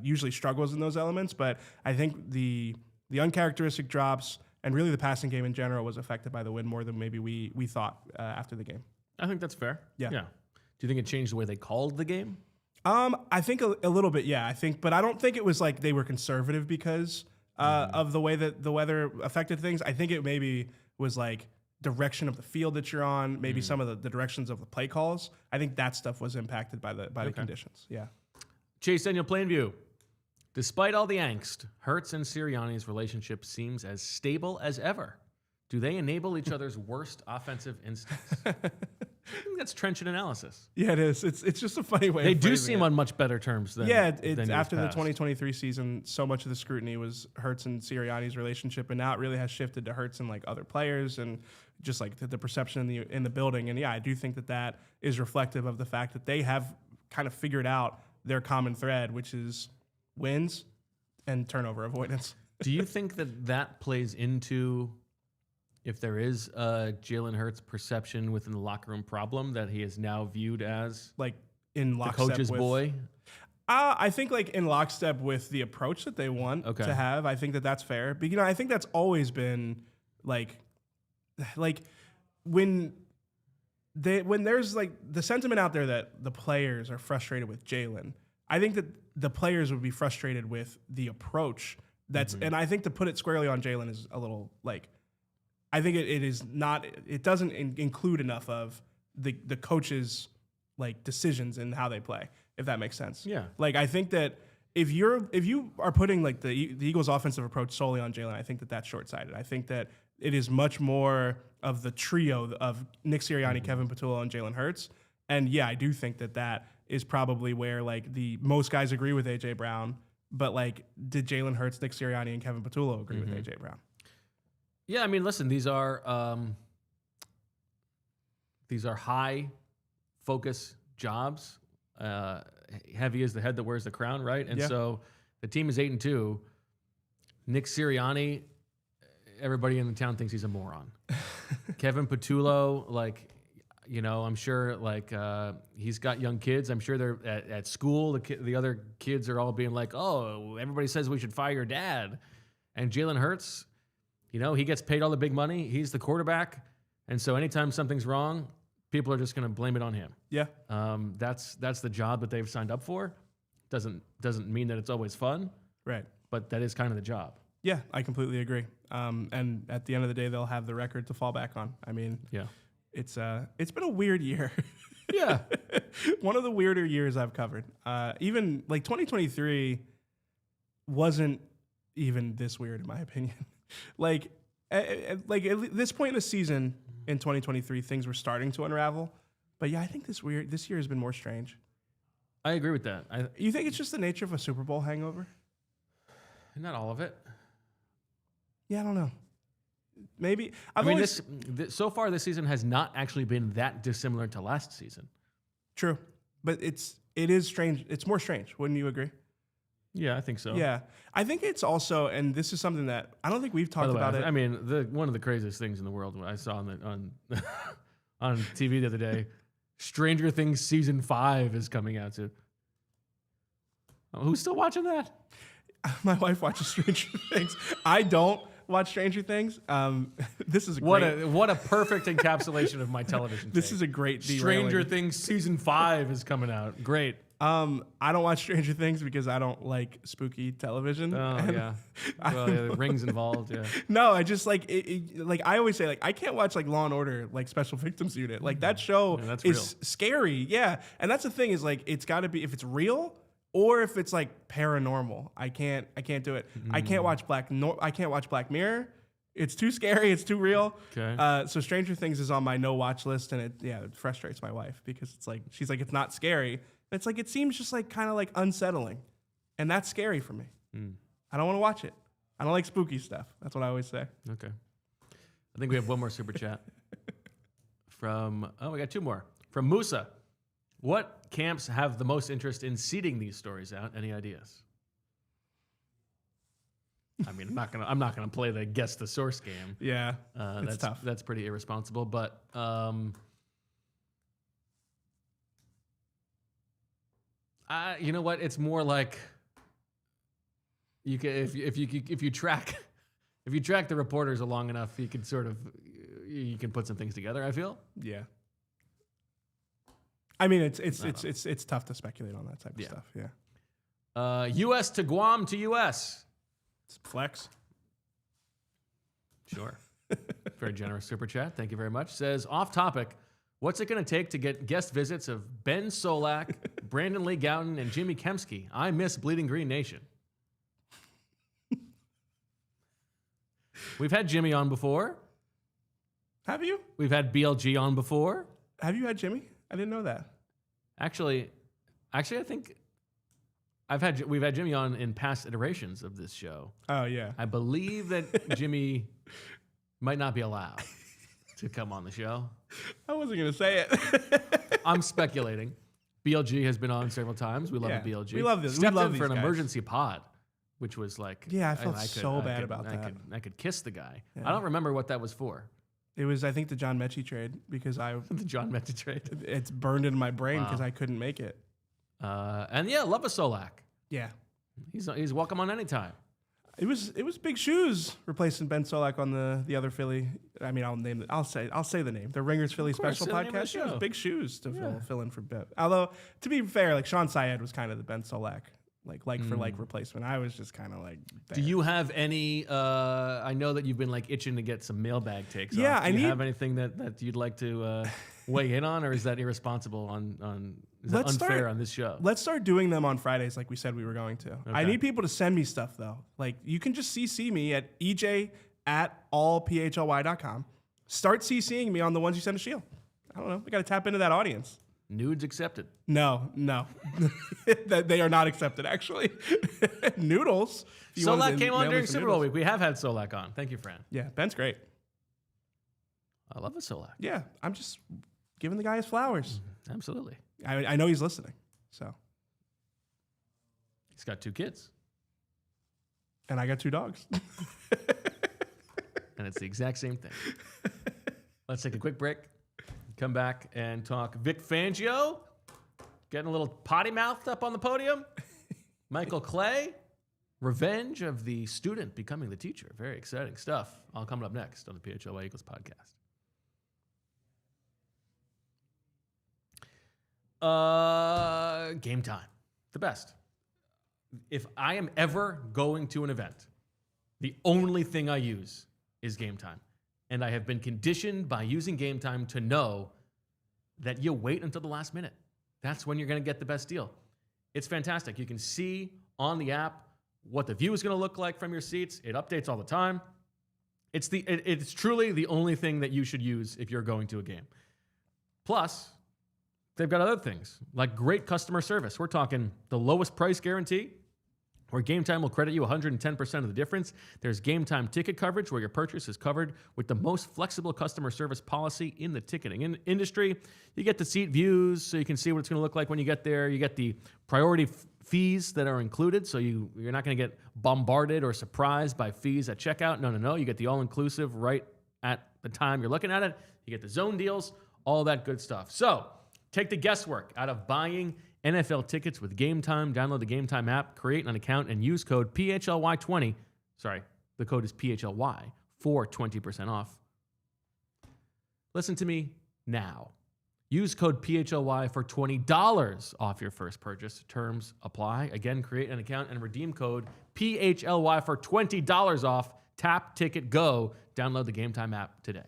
usually struggles in those elements. But I think the uncharacteristic drops and really the passing game in general was affected by the win more than maybe we thought after the game. I think that's fair. Yeah. Do you think it changed the way they called the game? I think a little bit, yeah. But I don't think it was like they were conservative because of the way that the weather affected things. I think it maybe was like direction of the field that you're on, maybe some of the directions of the play calls. I think that stuff was impacted by the conditions. Yeah. Chase Daniel Plainview. Despite all the angst, Hurts and Sirianni's relationship seems as stable as ever. Do they enable each other's worst offensive instincts? I think that's trenchant analysis. Yeah, it is. It's just a funny way. They do seem on much better terms than it's than after the past. 2023 season. So much of the scrutiny was Hurts and Sirianni's relationship, and now it really has shifted to Hurts and like other players and just like the perception in the building. And yeah, I do think that is reflective of the fact that they have kind of figured out their common thread, which is wins and turnover avoidance. Do you think that plays into if there is a Jalen Hurts perception within the locker room problem that he is now viewed as like in the lockstep coach's boy? I think like in lockstep with the approach that they want to have. I think that's fair. But I think that's always been like when there's like the sentiment out there that the players are frustrated with Jalen. I think that the players would be frustrated with the approach. And I think to put it squarely on Jalen is a little like. I think it is not. It doesn't include enough of the coaches' like decisions and how they play. If that makes sense. Yeah. Like I think that if you are putting like the Eagles' offensive approach solely on Jalen, I think that's short-sighted. I think that it is much more of the trio of Nick Sirianni, Kevin Patullo, and Jalen Hurts. And yeah, I do think that is probably where like the most guys agree with AJ Brown. But like, did Jalen Hurts, Nick Sirianni, and Kevin Patullo agree with AJ Brown? Yeah, I mean, listen, these are high focus jobs. Heavy is the head that wears the crown, right? And so the team is 8-2. Nick Sirianni, everybody in the town thinks he's a moron. Kevin Patullo, like, I'm sure like he's got young kids. I'm sure they're at school. The other kids are all being like, "Oh, everybody says we should fire your dad." And Jalen Hurts. He gets paid all the big money. He's the quarterback. And so anytime something's wrong, people are just going to blame it on him. Yeah. That's the job that they've signed up for. Doesn't mean that it's always fun. Right. But that is kind of the job. Yeah, I completely agree. And at the end of the day, they'll have the record to fall back on. I mean, it's been a weird year. Yeah. One of the weirder years I've covered. Even like 2023 wasn't even this weird in my opinion. Like at this point in the season in 2023, things were starting to unravel. But yeah, I think this year has been more strange. I agree with that. You think it's just the nature of a Super Bowl hangover? Not all of it. Yeah, I don't know. Maybe. So far this season has not actually been that dissimilar to last season. True, but it is strange. It's more strange. Wouldn't you agree? Yeah, I think so. Yeah. I think it's also, and this is something that I don't think we've talked about it. I mean, one of the craziest things in the world I saw on on TV the other day, Stranger Things season 5 is coming out soon. Who's still watching that? My wife watches Stranger Things. I don't watch Stranger Things. This is what a perfect encapsulation of my television. This is a great Stranger derailing. Things season 5 is coming out. Great. I don't watch Stranger Things because I don't like spooky television. Oh, yeah. Well, the rings involved, yeah. No, I just like like I always say, like I can't watch like Law and Order, like Special Victims Unit. Like that show is scary. Yeah. And that's the thing is like it's got to be if it's real or if it's like paranormal. I can't do it. I can't watch Black Mirror. It's too scary. It's too real. Okay. So Stranger Things is on my no watch list, and it frustrates my wife because it's like she's like it's not scary. It's like it seems just like kind of like unsettling, and that's scary for me. I don't want to watch it. I don't like spooky stuff. That's what I always say. Okay. I think we have one more super chat we got two more from Musa. What camps have the most interest in seeding these stories out? Any ideas? I mean, I'm not gonna play the guess the source game. Yeah, that's tough. That's pretty irresponsible. But you know what? It's more like You can if you track the reporters long enough, you can you can put some things together. I feel. Yeah. I mean, it's tough to speculate on that type of stuff. Yeah. U.S. to Guam to U.S. It's flex. Sure. Very generous super chat. Thank you very much. Says, off topic, what's it going to take to get guest visits of Ben Solak, Brandon Lee Gowton, and Jimmy Kemsky? I miss Bleeding Green Nation. We've had Jimmy on before. Have you? We've had BLG on before. Have you had Jimmy? I didn't know that. Actually, I think we've had Jimmy on in past iterations of this show. Oh, yeah. I believe that Jimmy might not be allowed to come on the show. I wasn't going to say it. I'm speculating. BLG has been on several times. We love BLG. We love this. Stepped we love in these for an guys. emergency pod, which was like... Yeah, I felt so bad about that. I could kiss the guy. Yeah. I don't remember what that was for. It was, I think, the John Mechie trade because The John Mechie trade. It's burned into my brain because I couldn't make it. And yeah, love a Solak. Yeah. He's welcome on anytime. It was big shoes replacing Ben Solak on the other Philly. I mean, I'll say the name. The Ringers Philly Special Podcast. Yeah, it was big shoes to fill in for Ben. Although to be fair, like Sean Syed was kind of the Ben Solak for replacement. I was just kind of like. There. Do you have any? I know that you've been like itching to get some mailbag takes. Yeah, off. Do you have anything that you'd like to weigh in on, or is that irresponsible on? Is that unfair on this show? Let's start doing them on Fridays like we said we were going to. Okay. I need people to send me stuff, though. Like, you can just CC me at EJ@allphly.com. Start CCing me on the ones you send to Shield. I don't know. We got to tap into that audience. Nudes accepted. No. They are not accepted, actually. Noodles. Solak came on during Super Bowl week. We have had Solak on. Thank you, Fran. Yeah, Ben's great. I love a Solak. Yeah, I'm just giving the guy his flowers. Absolutely. I know he's listening, so. He's got 2 kids. And I got 2 dogs. And it's the exact same thing. Let's take a quick break. Come back and talk Vic Fangio. Getting a little potty mouthed up on the podium. Michael Clay. Revenge of the student becoming the teacher. Very exciting stuff. All coming up next on the PHLY Eagles podcast. Game time. The best. If I am ever going to an event, the only thing I use is Game Time. And I have been conditioned by using Game Time to know that you wait until the last minute. That's when you're going to get the best deal. It's fantastic. You can see on the app what the view is going to look like from your seats. It updates all the time. It's truly the only thing that you should use if you're going to a game. Plus, they've got other things like great customer service. We're talking the lowest price guarantee, where Game Time will credit you 110% of the difference. There's Game Time ticket coverage, where your purchase is covered with the most flexible customer service policy in the ticketing industry. You get the seat views, so you can see what it's going to look like when you get there. You get the priority fees that are included, so you're not going to get bombarded or surprised by fees at checkout. No. You get the all-inclusive right at the time you're looking at it. You get the zone deals, all that good stuff. So take the guesswork out of buying NFL tickets with Game Time. Download the Game Time app, create an account, and use code PHLY20. Sorry, the code is PHLY for 20% off. Listen to me now. Use code PHLY for $20 off your first purchase. Terms apply. Again, create an account and redeem code PHLY for $20 off. Tap, ticket, go. Download the Game Time app today.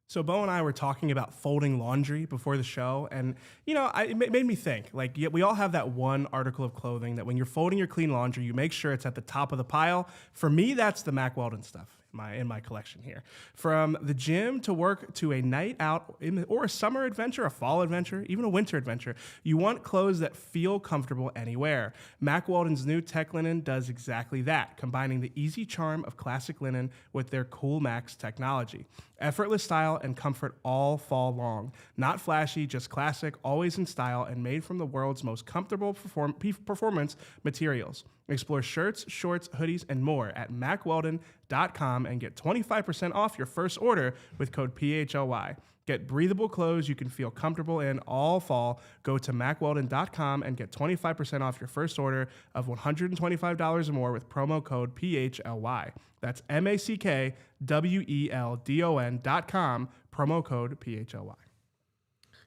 So Bo and I were talking about folding laundry before the show, and it made me think. Like, we all have that one article of clothing that when you're folding your clean laundry, you make sure it's at the top of the pile. For me, that's the Mack Weldon stuff in my collection here. From the gym to work to a night out or a summer adventure, a fall adventure, even a winter adventure, you want clothes that feel comfortable anywhere. Mack Weldon's new Tech Linen does exactly that, combining the easy charm of classic linen with their Cool Max technology. Effortless style and comfort all fall long. Not flashy, just classic, always in style, and made from the world's most comfortable performance materials. Explore shirts, shorts, hoodies, and more at MackWeldon.com and get 25% off your first order with code PHLY. Get breathable clothes you can feel comfortable in all fall. Go to MacWeldon.com and get 25% off your first order of $125 or more with promo code PHLY. That's MacWeldon.com, promo code PHLY.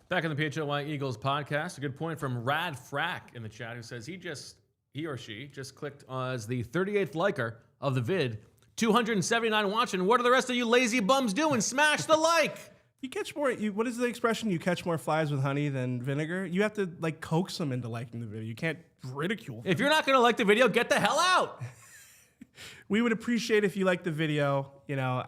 Back in the PHLY Eagles podcast, a good point from Rad Frack in the chat who says he or she just clicked as the 38th liker of the vid. 279 watching. What are the rest of you lazy bums doing? Smash the like. You catch more. What is the expression? You catch more flies with honey than vinegar. You have to like coax them into liking the video. You can't ridicule them. If you're not going to like the video, get the hell out. We would appreciate if you like the video. You know,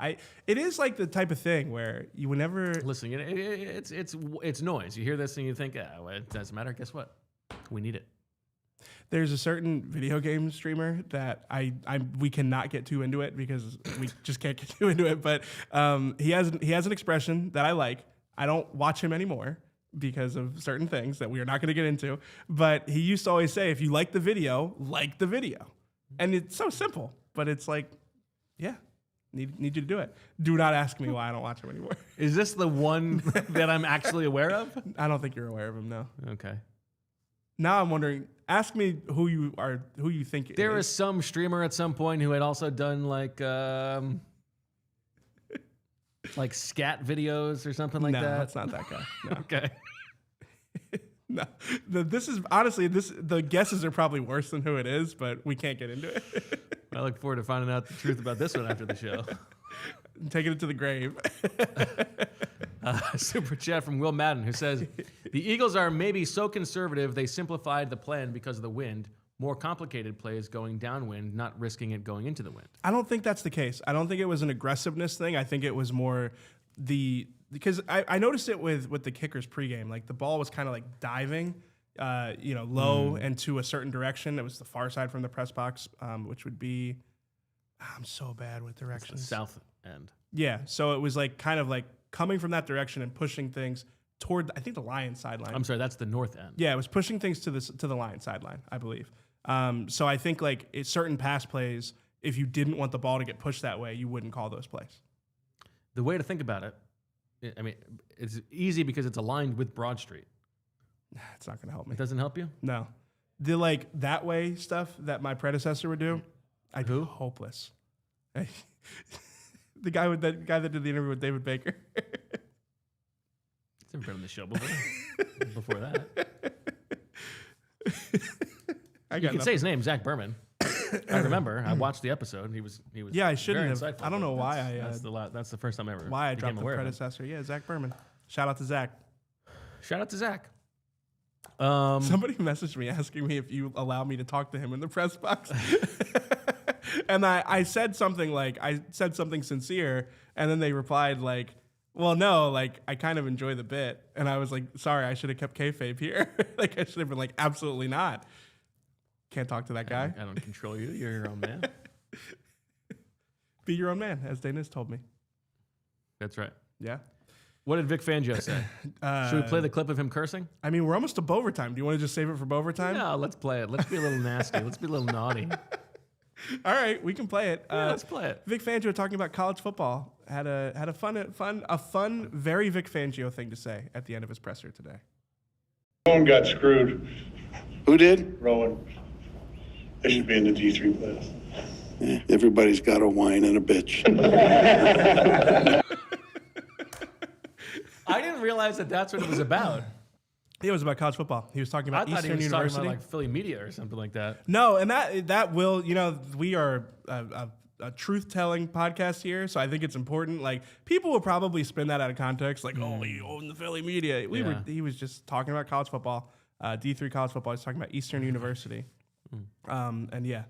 it is like the type of thing where you would never listen. It's noise. You hear this and you think, well, it doesn't matter. Guess what? We need it. There's a certain video game streamer that we cannot get too into it because we just can't get too into it. But he has an expression that I like. I don't watch him anymore because of certain things that we are not going to get into. But he used to always say, if you like the video, like the video. And it's so simple, but it's like, yeah, need you to do it. Do not ask me why I don't watch him anymore. Is this the one that I'm actually aware of? I don't think you're aware of him, no. Okay. Now I'm wondering, ask me who you think There is some streamer at some point who had also done like scat videos or something like that. No, that's not that guy. No. Okay. No, this is honestly the guesses are probably worse than who it is, but we can't get into it. I look forward to finding out the truth about this one after the show. Taking it to the grave. Super chat from Will Madden who says, the Eagles are maybe so conservative they simplified the plan because of the wind. More complicated plays going downwind, not risking it going into the wind. I don't think that's the case. I don't think it was an aggressiveness thing. I think it was more because I noticed it with the kickers pregame. Like the ball was kind of like diving, low and to a certain direction. It was the far side from the press box, which would be, I'm so bad with directions. It's the south end. Yeah, so it was like kind of like coming from that direction and pushing things toward, I think, the Lions sideline. I'm sorry, that's the north end. Yeah, it was pushing things to the Lions sideline, I believe. So I think like certain pass plays, if you didn't want the ball to get pushed that way, you wouldn't call those plays. The way to think about it, I mean, it's easy because it's aligned with Broad Street. It's not going to help me. It doesn't help you? No. The like that way stuff that my predecessor would do, I'd be Who? hopeless. The guy that did the interview with David Baker. He's never been on the show before. Before that. You can say his name, Zach Berman. I remember. I watched the episode. He was. Yeah, I shouldn't very have. insightful, I don't know but why that's the first time I ever. why I became dropped the aware of him. predecessor. Yeah, Zach Berman. Shout out to Zach. Shout out to Zach. Somebody messaged me asking me if you allow me to talk to him in the press box. And I said something sincere, and then they replied like, well, no, like I kind of enjoy the bit. And I was like, sorry, I should have kept kayfabe here. Like I should have been like, absolutely not. Can't talk to that guy. I don't control you. You're your own man. Be your own man, as Dana's told me. That's right. Yeah. What did Vic Fangio say? Should we play the clip of him cursing? I mean, we're almost to Bovertime. Do you want to just save it for Bovertime? No, let's play it. Let's be a little nasty. Let's be a little naughty. All right, we can play it. Yeah, let's play it. Vic Fangio talking about college football had a fun, very Vic Fangio thing to say at the end of his presser today. Rowan got screwed. Who did? Rowan. They should be in the D3 class. Yeah, everybody's got a whine and a bitch. I didn't realize that that's what it was about. It was about college football. He was talking about I thought he Eastern was University. talking about like Philly media or something like that. No, and that will, we are a truth-telling podcast here, so I think it's important. Like, people will probably spin that out of context, like, oh, you own the Philly media. He was just talking about college football, D3 college football. He was talking about Eastern University. And yeah,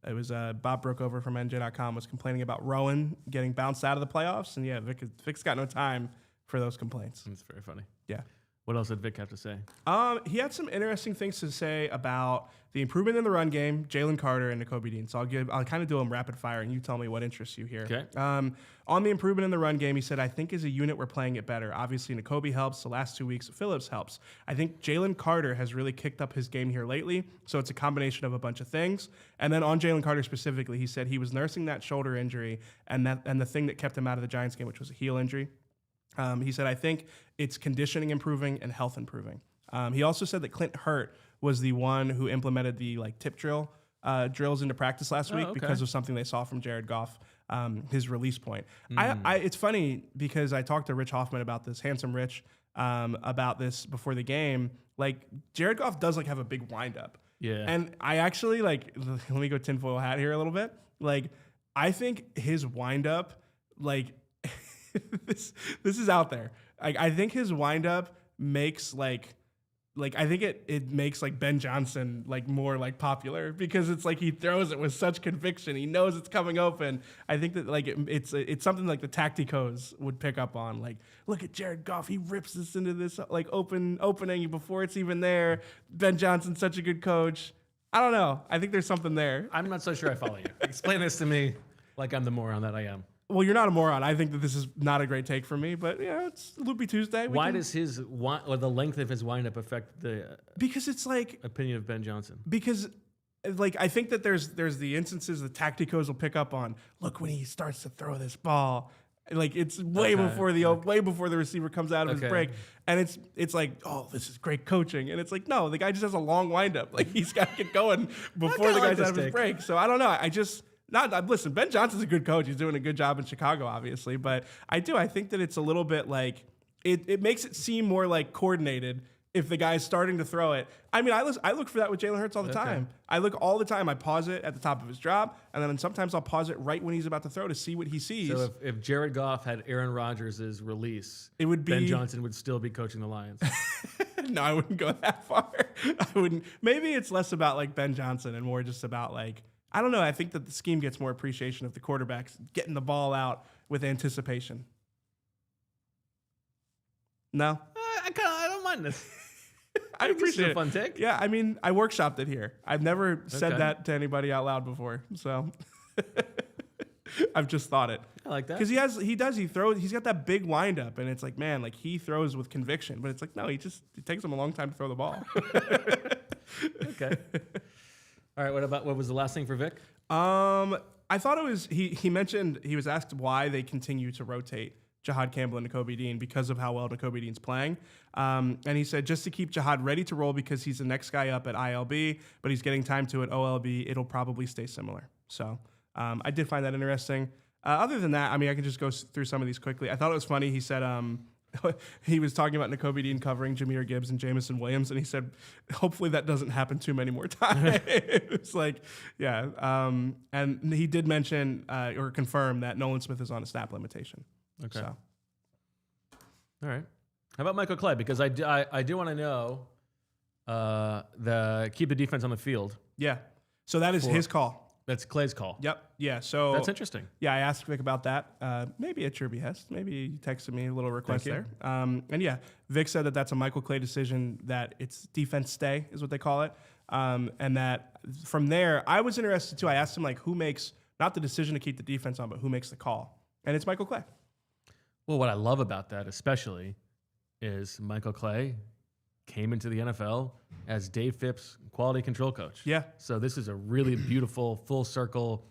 it was Bob Brookover from NJ.com was complaining about Rowan getting bounced out of the playoffs. And yeah, Vic's got no time for those complaints. It's very funny. Yeah. What else did Vic have to say? He had some interesting things to say about the improvement in the run game, Jalen Carter and Nakobe Dean. So I'll kind of do them rapid fire, and you tell me what interests you here. Okay. On the improvement in the run game, he said, I think as a unit we're playing it better. Obviously, Nakobe helps. The last 2 weeks, Phillips helps. I think Jalen Carter has really kicked up his game here lately, so it's a combination of a bunch of things. And then on Jalen Carter specifically, he said he was nursing that shoulder injury and the thing that kept him out of the Giants game, which was a heel injury. He said, I think it's conditioning improving and health improving. He also said that Clint Hurt was the one who implemented the tip drills into practice last week because of something they saw from Jared Goff, his release point. It's funny because I talked to Rich Hoffman about this, Handsome Rich, about this before the game. Like, Jared Goff does have a big windup. Yeah. And I actually let me go tinfoil hat here a little bit. I think his windup, this is out there. I think his windup makes I think it makes Ben Johnson more popular because it's he throws it with such conviction. He knows it's coming open. I think that it's something the tacticos would pick up on. Look at Jared Goff. He rips this into this opening before it's even there. Ben Johnson's such a good coach. I don't know. I think there's something there. I'm not so sure I follow you. Explain this to me like I'm the moron that I am. Well, you're not a moron. I think that this is not a great take for me, but yeah, it's Loopy Tuesday. Why does the length of his windup affect the because it's opinion of Ben Johnson? Because I think that there's the instances the tacticos will pick up on. Look, when he starts to throw this ball, it's way before the receiver comes out of his break, and it's oh, this is great coaching, and it's no, the guy just has a long windup. He's got to get going before the guy's out of his break. So I don't know. Listen, Ben Johnson's a good coach. He's doing a good job in Chicago, obviously. But I think that it's a little bit it makes it seem more coordinated if the guy's starting to throw it. I mean, I look for that with Jalen Hurts all the time. I look all the time. I pause it at the top of his drop, and then sometimes I'll pause it right when he's about to throw to see what he sees. So if Jared Goff had Aaron Rodgers' release, it would be Ben Johnson would still be coaching the Lions. No, I wouldn't go that far. I wouldn't. Maybe it's less about Ben Johnson and more just about I don't know. I think that the scheme gets more appreciation if the quarterback's getting the ball out with anticipation. No? I don't mind this. I appreciate it. A fun take. Yeah, I mean, I workshopped it here. I've never said that to anybody out loud before, so I've just thought it. I like that. Because he throws, he's got that big windup, and it's man, he throws with conviction, but it's no, it takes him a long time to throw the ball. Okay. All right, what was the last thing for Vic? I thought it was, he mentioned, he was asked why they continue to rotate Jihad Campbell and Nakobe Dean because of how well Nakobe Dean's playing. And he said just to keep Jihad ready to roll because he's the next guy up at ILB, but he's getting time to at OLB. It'll probably stay similar. So I did find that interesting. Other than that, I mean, I can just go through some of these quickly. I thought it was funny. He said he was talking about Nakobe Dean covering Jahmyr Gibbs and Jamison Williams, and he said, hopefully that doesn't happen too many more times. It's yeah. And he did mention or confirm that Nolan Smith is on a snap limitation. Okay. So. All right. How about Michael Clay? Because I do want to know keep the defense on the field. Yeah. So that is his call. That's Clay's call. Yep. Yeah. So that's interesting. Yeah, I asked Vic about that. Maybe at your behest. Maybe you texted me a little request there. And yeah, Vic said that that's a Michael Clay decision. That it's defense stay is what they call it. And that from there, I was interested too. I asked him who makes not the decision to keep the defense on, but who makes the call. And it's Michael Clay. Well, what I love about that especially is Michael Clay came into the NFL as Dave Phipps' quality control coach. Yeah. So this is a really beautiful full circle.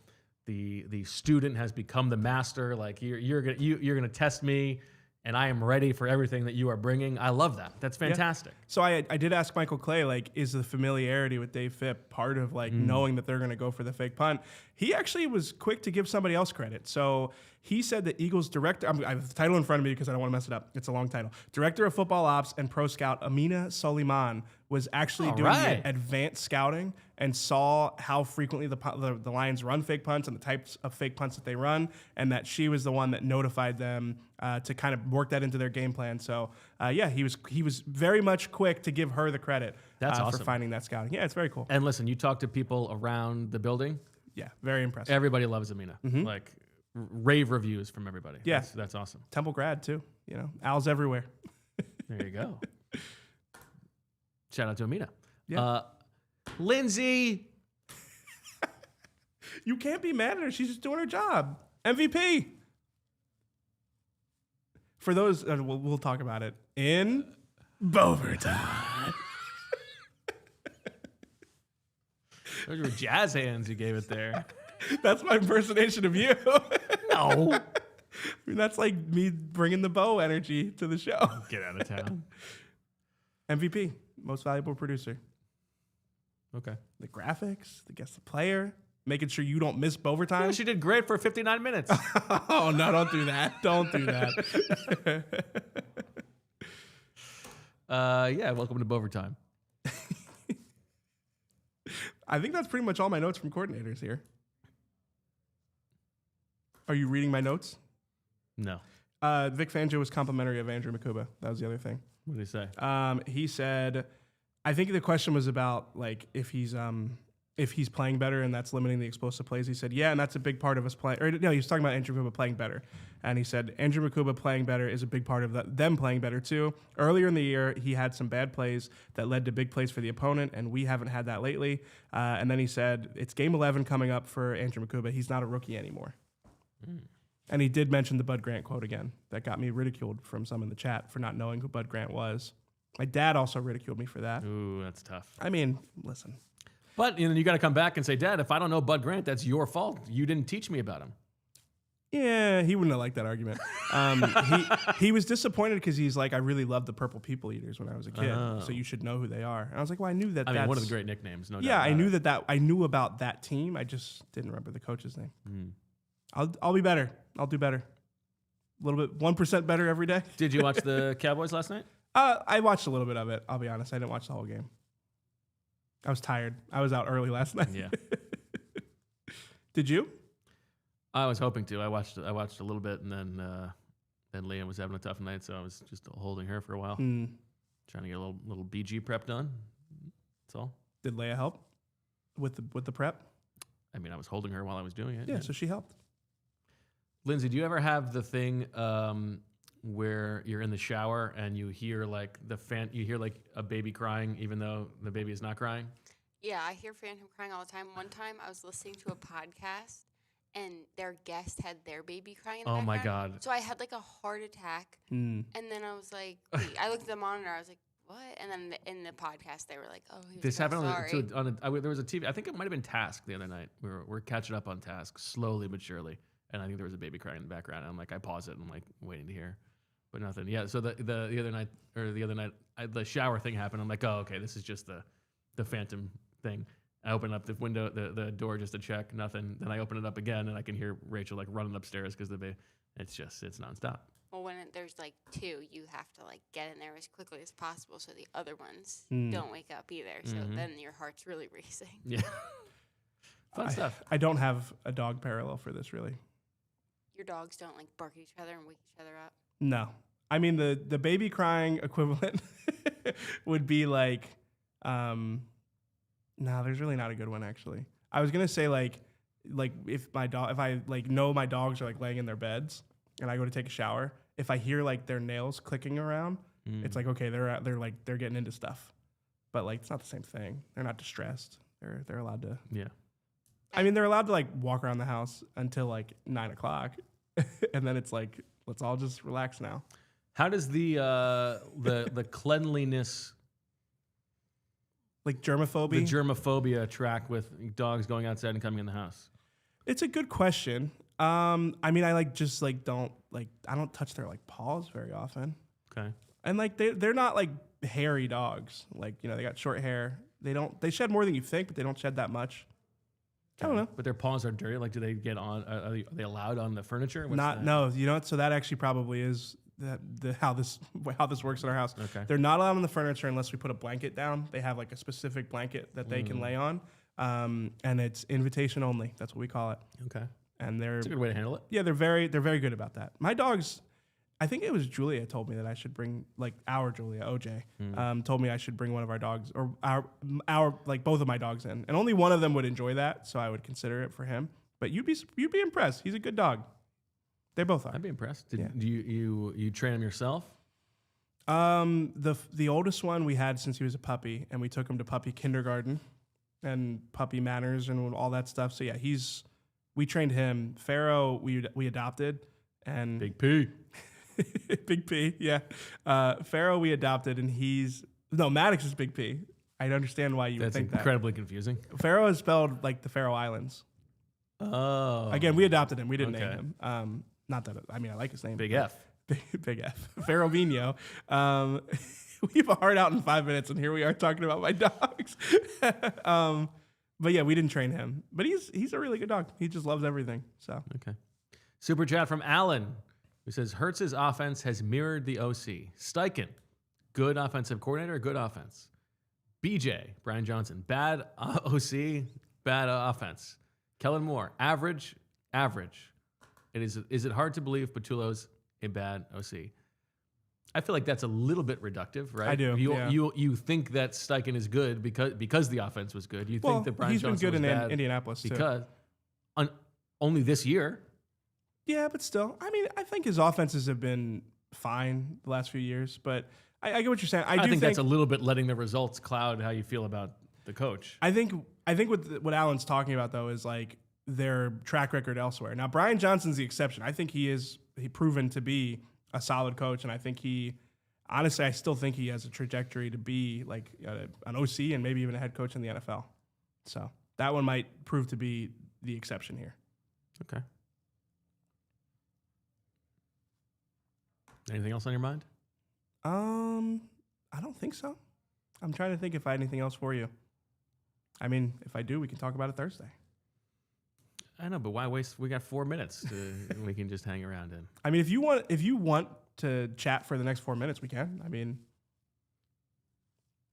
The student has become the master. You're gonna test me, and I am ready for everything that you are bringing. I love that. That's fantastic. Yeah. So I did ask Michael Clay, is the familiarity with Dave Phipp part of knowing that they're going to go for the fake punt? He actually was quick to give somebody else credit. So he said the Eagles director, I have the title in front of me because I don't want to mess it up. It's a long title. Director of Football Ops and Pro Scout Amina Soliman was actually doing advanced scouting and saw how frequently the Lions run fake punts and the types of fake punts that they run, and that she was the one that notified them to kind of work that into their game plan. So he was very much quick to give her the credit. That's awesome. For finding that scouting. Yeah, it's very cool. And listen, you talk to people around the building. Yeah, very impressive. Everybody loves Amina. Mm-hmm. Rave reviews from everybody. Yeah, that's awesome. Temple grad too. Al's everywhere. There you go. Shout out to Amina. Yeah. Lindsay. You can't be mad at her. She's just doing her job. MVP. For those, we'll talk about it in overtime. Those were jazz hands you gave it there. That's my impersonation of you. No. mean, that's like me bringing the Bo energy to the show. Get out of town. MVP, most valuable producer. Okay. The graphics, the guest the player, making sure you don't miss overtime. Yeah, she did great for 59 minutes. Oh, no, don't do that. Don't do that. Yeah, welcome to Bovertime. I think that's pretty much all my notes from coordinators here. Are you reading my notes? No. Vic Fangio was complimentary of Andrew Makuba. That was the other thing. What did he say? He said, I think the question was about like if he's playing better and that's limiting the explosive plays. He said, yeah, and that's a big part of us playing. Or no, he was talking about Andrew Makuba playing better, and he said Andrew Makuba playing better is a big part of them playing better too. Earlier in the year, he had some bad plays that led to big plays for the opponent, and we haven't had that lately. And then he said it's game 11 coming up for Andrew Makuba. He's not a rookie anymore. And he did mention the Bud Grant quote again. That got me ridiculed from some in the chat for not knowing who Bud Grant was. My dad also ridiculed me for that. Ooh, that's tough. I mean, listen. But you got to come back and say, Dad, if I don't know Bud Grant, that's your fault. You didn't teach me about him. Yeah, he wouldn't have liked that argument. He was disappointed because he's like, I really loved the Purple People Eaters when I was a kid, so you should know who they are. And I was like, well, I knew that. I mean, one of the great nicknames. No doubt. Yeah, I about knew it. that. I knew about that team. I just didn't remember the coach's name. I'll be better. I'll do better. A little bit, 1% better every day. Did you watch the Cowboys last night? I watched a little bit of it. I'll be honest. I didn't watch the whole game. I was tired. I was out early last night. Yeah. Did you? I was hoping to. I watched a little bit, and then Liam was having a tough night, so I was just holding her for a while, trying to get a little BG prep done. That's all. Did Leia help with the prep? I mean, I was holding her while I was doing it. Yeah, so she helped. Lindsay, do you ever have the thing where you're in the shower and you hear like you hear like a baby crying even though the baby is not crying? Yeah, I hear Phantom crying all the time. One time I was listening to a podcast and their guest had their baby crying in the Oh my background. God. So I had like a heart attack. And then I was like, wait, I looked at the monitor. I was like, what? And then in the podcast, they were like, oh, he was This so happened sorry. there was a TV. I think it might have been Task the other night. We're catching up on Task slowly but surely. And I think there was a baby crying in the background. And I'm like, I pause it and I'm like waiting to hear. But nothing. Yeah, so the other night, the shower thing happened. I'm like, oh, okay, this is just the Phantom thing. I open up the window, the door just to check, nothing. Then I open it up again, and I can hear Rachel like running upstairs because it's nonstop. Well, when there's like two, you have to like get in there as quickly as possible so the other ones don't wake up either. So then your heart's really racing. Yeah, fun stuff. I don't have a dog parallel for this really. Your dogs don't like bark at each other and wake each other up. No. I mean, the baby crying equivalent would be like, no, there's really not a good one, actually. I was going to say, like if I like know my dogs are like laying in their beds and I go to take a shower, if I hear like their nails clicking around, it's like, okay, they're getting into stuff. But like, it's not the same thing. They're not distressed. They're allowed to. Yeah. I mean, they're allowed to like walk around the house until like 9:00. And then it's like, let's all just relax now. How does the cleanliness, like germophobia? the germophobia track with dogs going outside and coming in the house? It's a good question. I mean, I don't touch their like paws very often. Okay. And like they're not like hairy dogs. Like, you know, they got short hair. They shed more than you think, but they don't shed that much. I don't know. But their paws are dirty. Like, do they get on? Are they allowed on the furniture? No. You know what? So that actually probably is how this works in our house. Okay. They're not allowed on the furniture unless we put a blanket down. They have like a specific blanket that they can lay on, and it's invitation only. That's what we call it. Okay. And That's a good way to handle it. yeah, they're very good about that. My dogs. I think it was Julia told me that I should bring, like, our Julia, OJ, told me I should bring one of our dogs, or our like both of my dogs in. And only one of them would enjoy that, so I would consider it for him. But you'd be impressed. He's a good dog. They both are. I'd be impressed. Do Yeah. you train him yourself? The oldest one we had since he was a puppy, and we took him to puppy kindergarten and puppy manners and all that stuff. So yeah, we trained him. Pharaoh we adopted, and Big P. Big P, yeah. Pharaoh we adopted, and Maddox is Big P. I understand why you would That's think that. incredibly confusing. Pharaoh is spelled like the Faroe Islands. Oh. Again, we adopted him. We didn't Okay. name him. not that I like his name. Big F. Big F. Ferrovino. We have a hard out in 5 minutes, and here we are talking about my dogs. But yeah, we didn't train him. But he's a really good dog. He just loves everything. So Okay. Super chat from Alan, who says Hurts' offense has mirrored the OC. Steichen, good offensive coordinator, good offense. BJ, Brian Johnson, bad OC, bad offense. Kellen Moore, average. Is it hard to believe Patullo's a bad OC? I feel like that's a little bit reductive, right? I do. You think that Steichen is good because the offense was good. You think that Brian Johnson been good was in bad Indianapolis too. because only this year. Yeah, but still, I think his offenses have been fine the last few years. But I get what you're saying. I think that's a little bit letting the results cloud how you feel about the coach. I think what Alan's talking about though is like their track record elsewhere. Now Brian Johnson's the exception. I think he proven to be a solid coach, and I think honestly, I still think he has a trajectory to be like an OC and maybe even a head coach in the NFL. So that one might prove to be the exception here. Okay. Anything else on your mind? I don't think so. I'm trying to think if I had anything else for you. If I do, we can talk about it Thursday. I know, but why waste? We got 4 minutes. We can just hang around in. If you want to chat for the next 4 minutes, we can.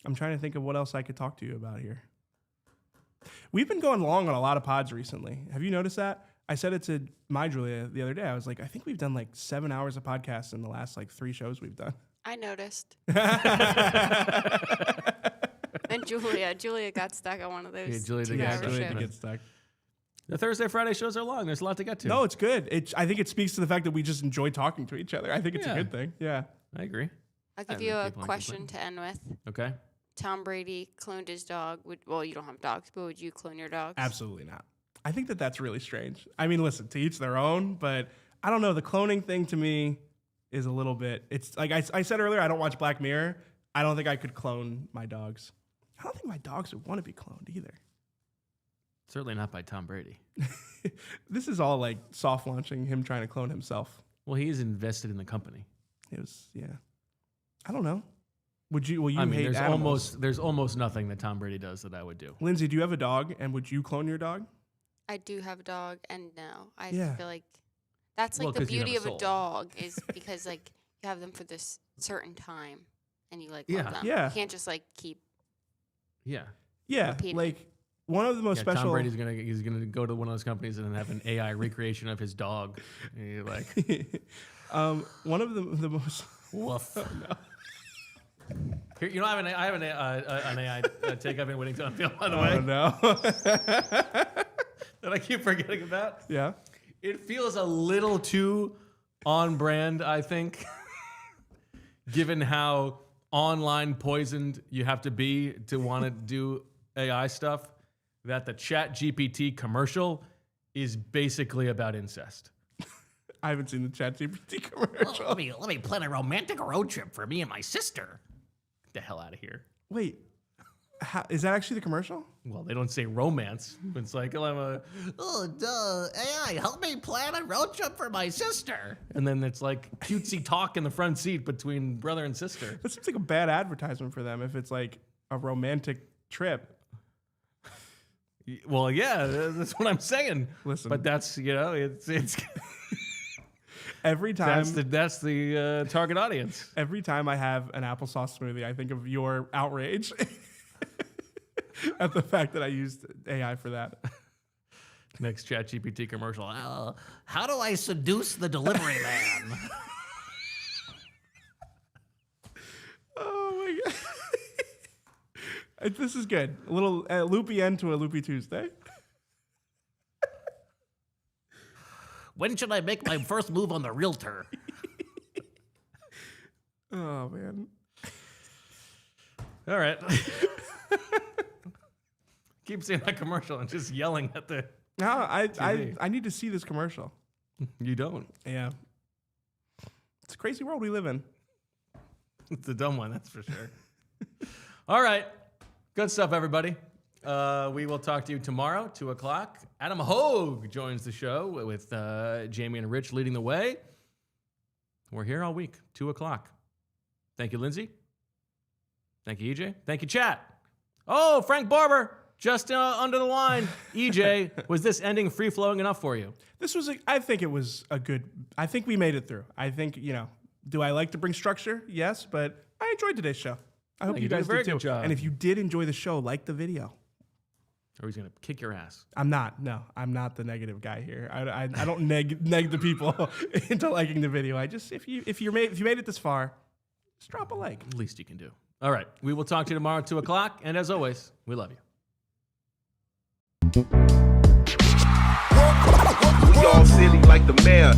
I'm trying to think of what else I could talk to you about here. We've been going long on a lot of pods recently. Have you noticed that? I said it to Julia the other day. I was like, I think we've done like 7 hours of podcasts in the last like 3 shows we've done. I noticed. And Julia got stuck on one of those. Yeah, Julia did 2 hour Julia shows. did get stuck. The Thursday, Friday shows are long. There's a lot to get to. No, it's good. I think it speaks to the fact that we just enjoy talking to each other. I think it's a good thing. Yeah. I agree. I'll give you a question to end with. Okay. Tom Brady cloned his dog. You don't have dogs, but would you clone your dogs? Absolutely not. I think that's really strange. Listen, to each their own, but I don't know. The cloning thing to me is a little bit, it's like I said earlier, I don't watch Black Mirror. I don't think I could clone my dogs. I don't think my dogs would want to be cloned either. Certainly not by Tom Brady. This is all like soft launching him trying to clone himself. Well, he is invested in the company. It was, yeah. I don't know. Will you hate there's animals? there's almost nothing that Tom Brady does that I would do. Lindsay, do you have a dog, and would you clone your dog? I do have a dog, and no. I Yeah. feel like that's like Well, the 'cause you have beauty a of a soul. dog is because like you have them for this certain time, and you like Yeah. love them. Yeah. You can't just like keep. Yeah. Yeah, Repeating. like one of the most special. Tom Brady's gonna go to one of those companies and then have an AI recreation of his dog. And you're like, one of the most. woof. Here, I have an AI take I've been waiting to unveil, by the way, Oh no. that I keep forgetting about. Yeah. It feels a little too on brand, I think, given how online poisoned you have to be to want to do AI stuff, that the ChatGPT commercial is basically about incest. I haven't seen the ChatGPT commercial. Let me plan a romantic road trip for me and my sister. Get the hell out of here. Wait, is that actually the commercial? Well, they don't say romance. It's like, AI, help me plan a road trip for my sister. And then it's like cutesy talk in the front seat between brother and sister. That seems like a bad advertisement for them if it's like a romantic trip. Well, yeah, that's what I'm saying. Listen. But that's, it's Every time that's the target audience. every time I have an applesauce smoothie, I think of your outrage at the fact that I used AI for that. Next ChatGPT commercial. How do I seduce the delivery man? Oh my god. This is good. A little loopy end to a loopy Tuesday. When should I make my first move on the realtor? Oh man. All right. Keep seeing that commercial and just yelling at the. No, I TV. need to see this commercial. You don't. Yeah. It's a crazy world we live in. It's a dumb one, that's for sure. All right. Good stuff, everybody. We will talk to you tomorrow, 2 o'clock. Adam Hogue joins the show with Jamie and Rich leading the way. We're here all week, 2 o'clock. Thank you, Lindsay. Thank you, EJ. Thank you, chat. Oh, Frank Barber, just under the line. EJ, was this ending free-flowing enough for you? This was, I think it was a good, I think we made it through. I think, do I like to bring structure? Yes, but I enjoyed today's show. I hope you guys did too. Good job. And if you did enjoy the show, like the video. Or he's going to kick your ass. I'm not. No, I'm not the negative guy here. I don't neg the people into liking the video. I just if you made it this far, just drop a like. Least you can do. All right. We will talk to you tomorrow at 2 o'clock. And as always, we love you. We all silly like the mayor.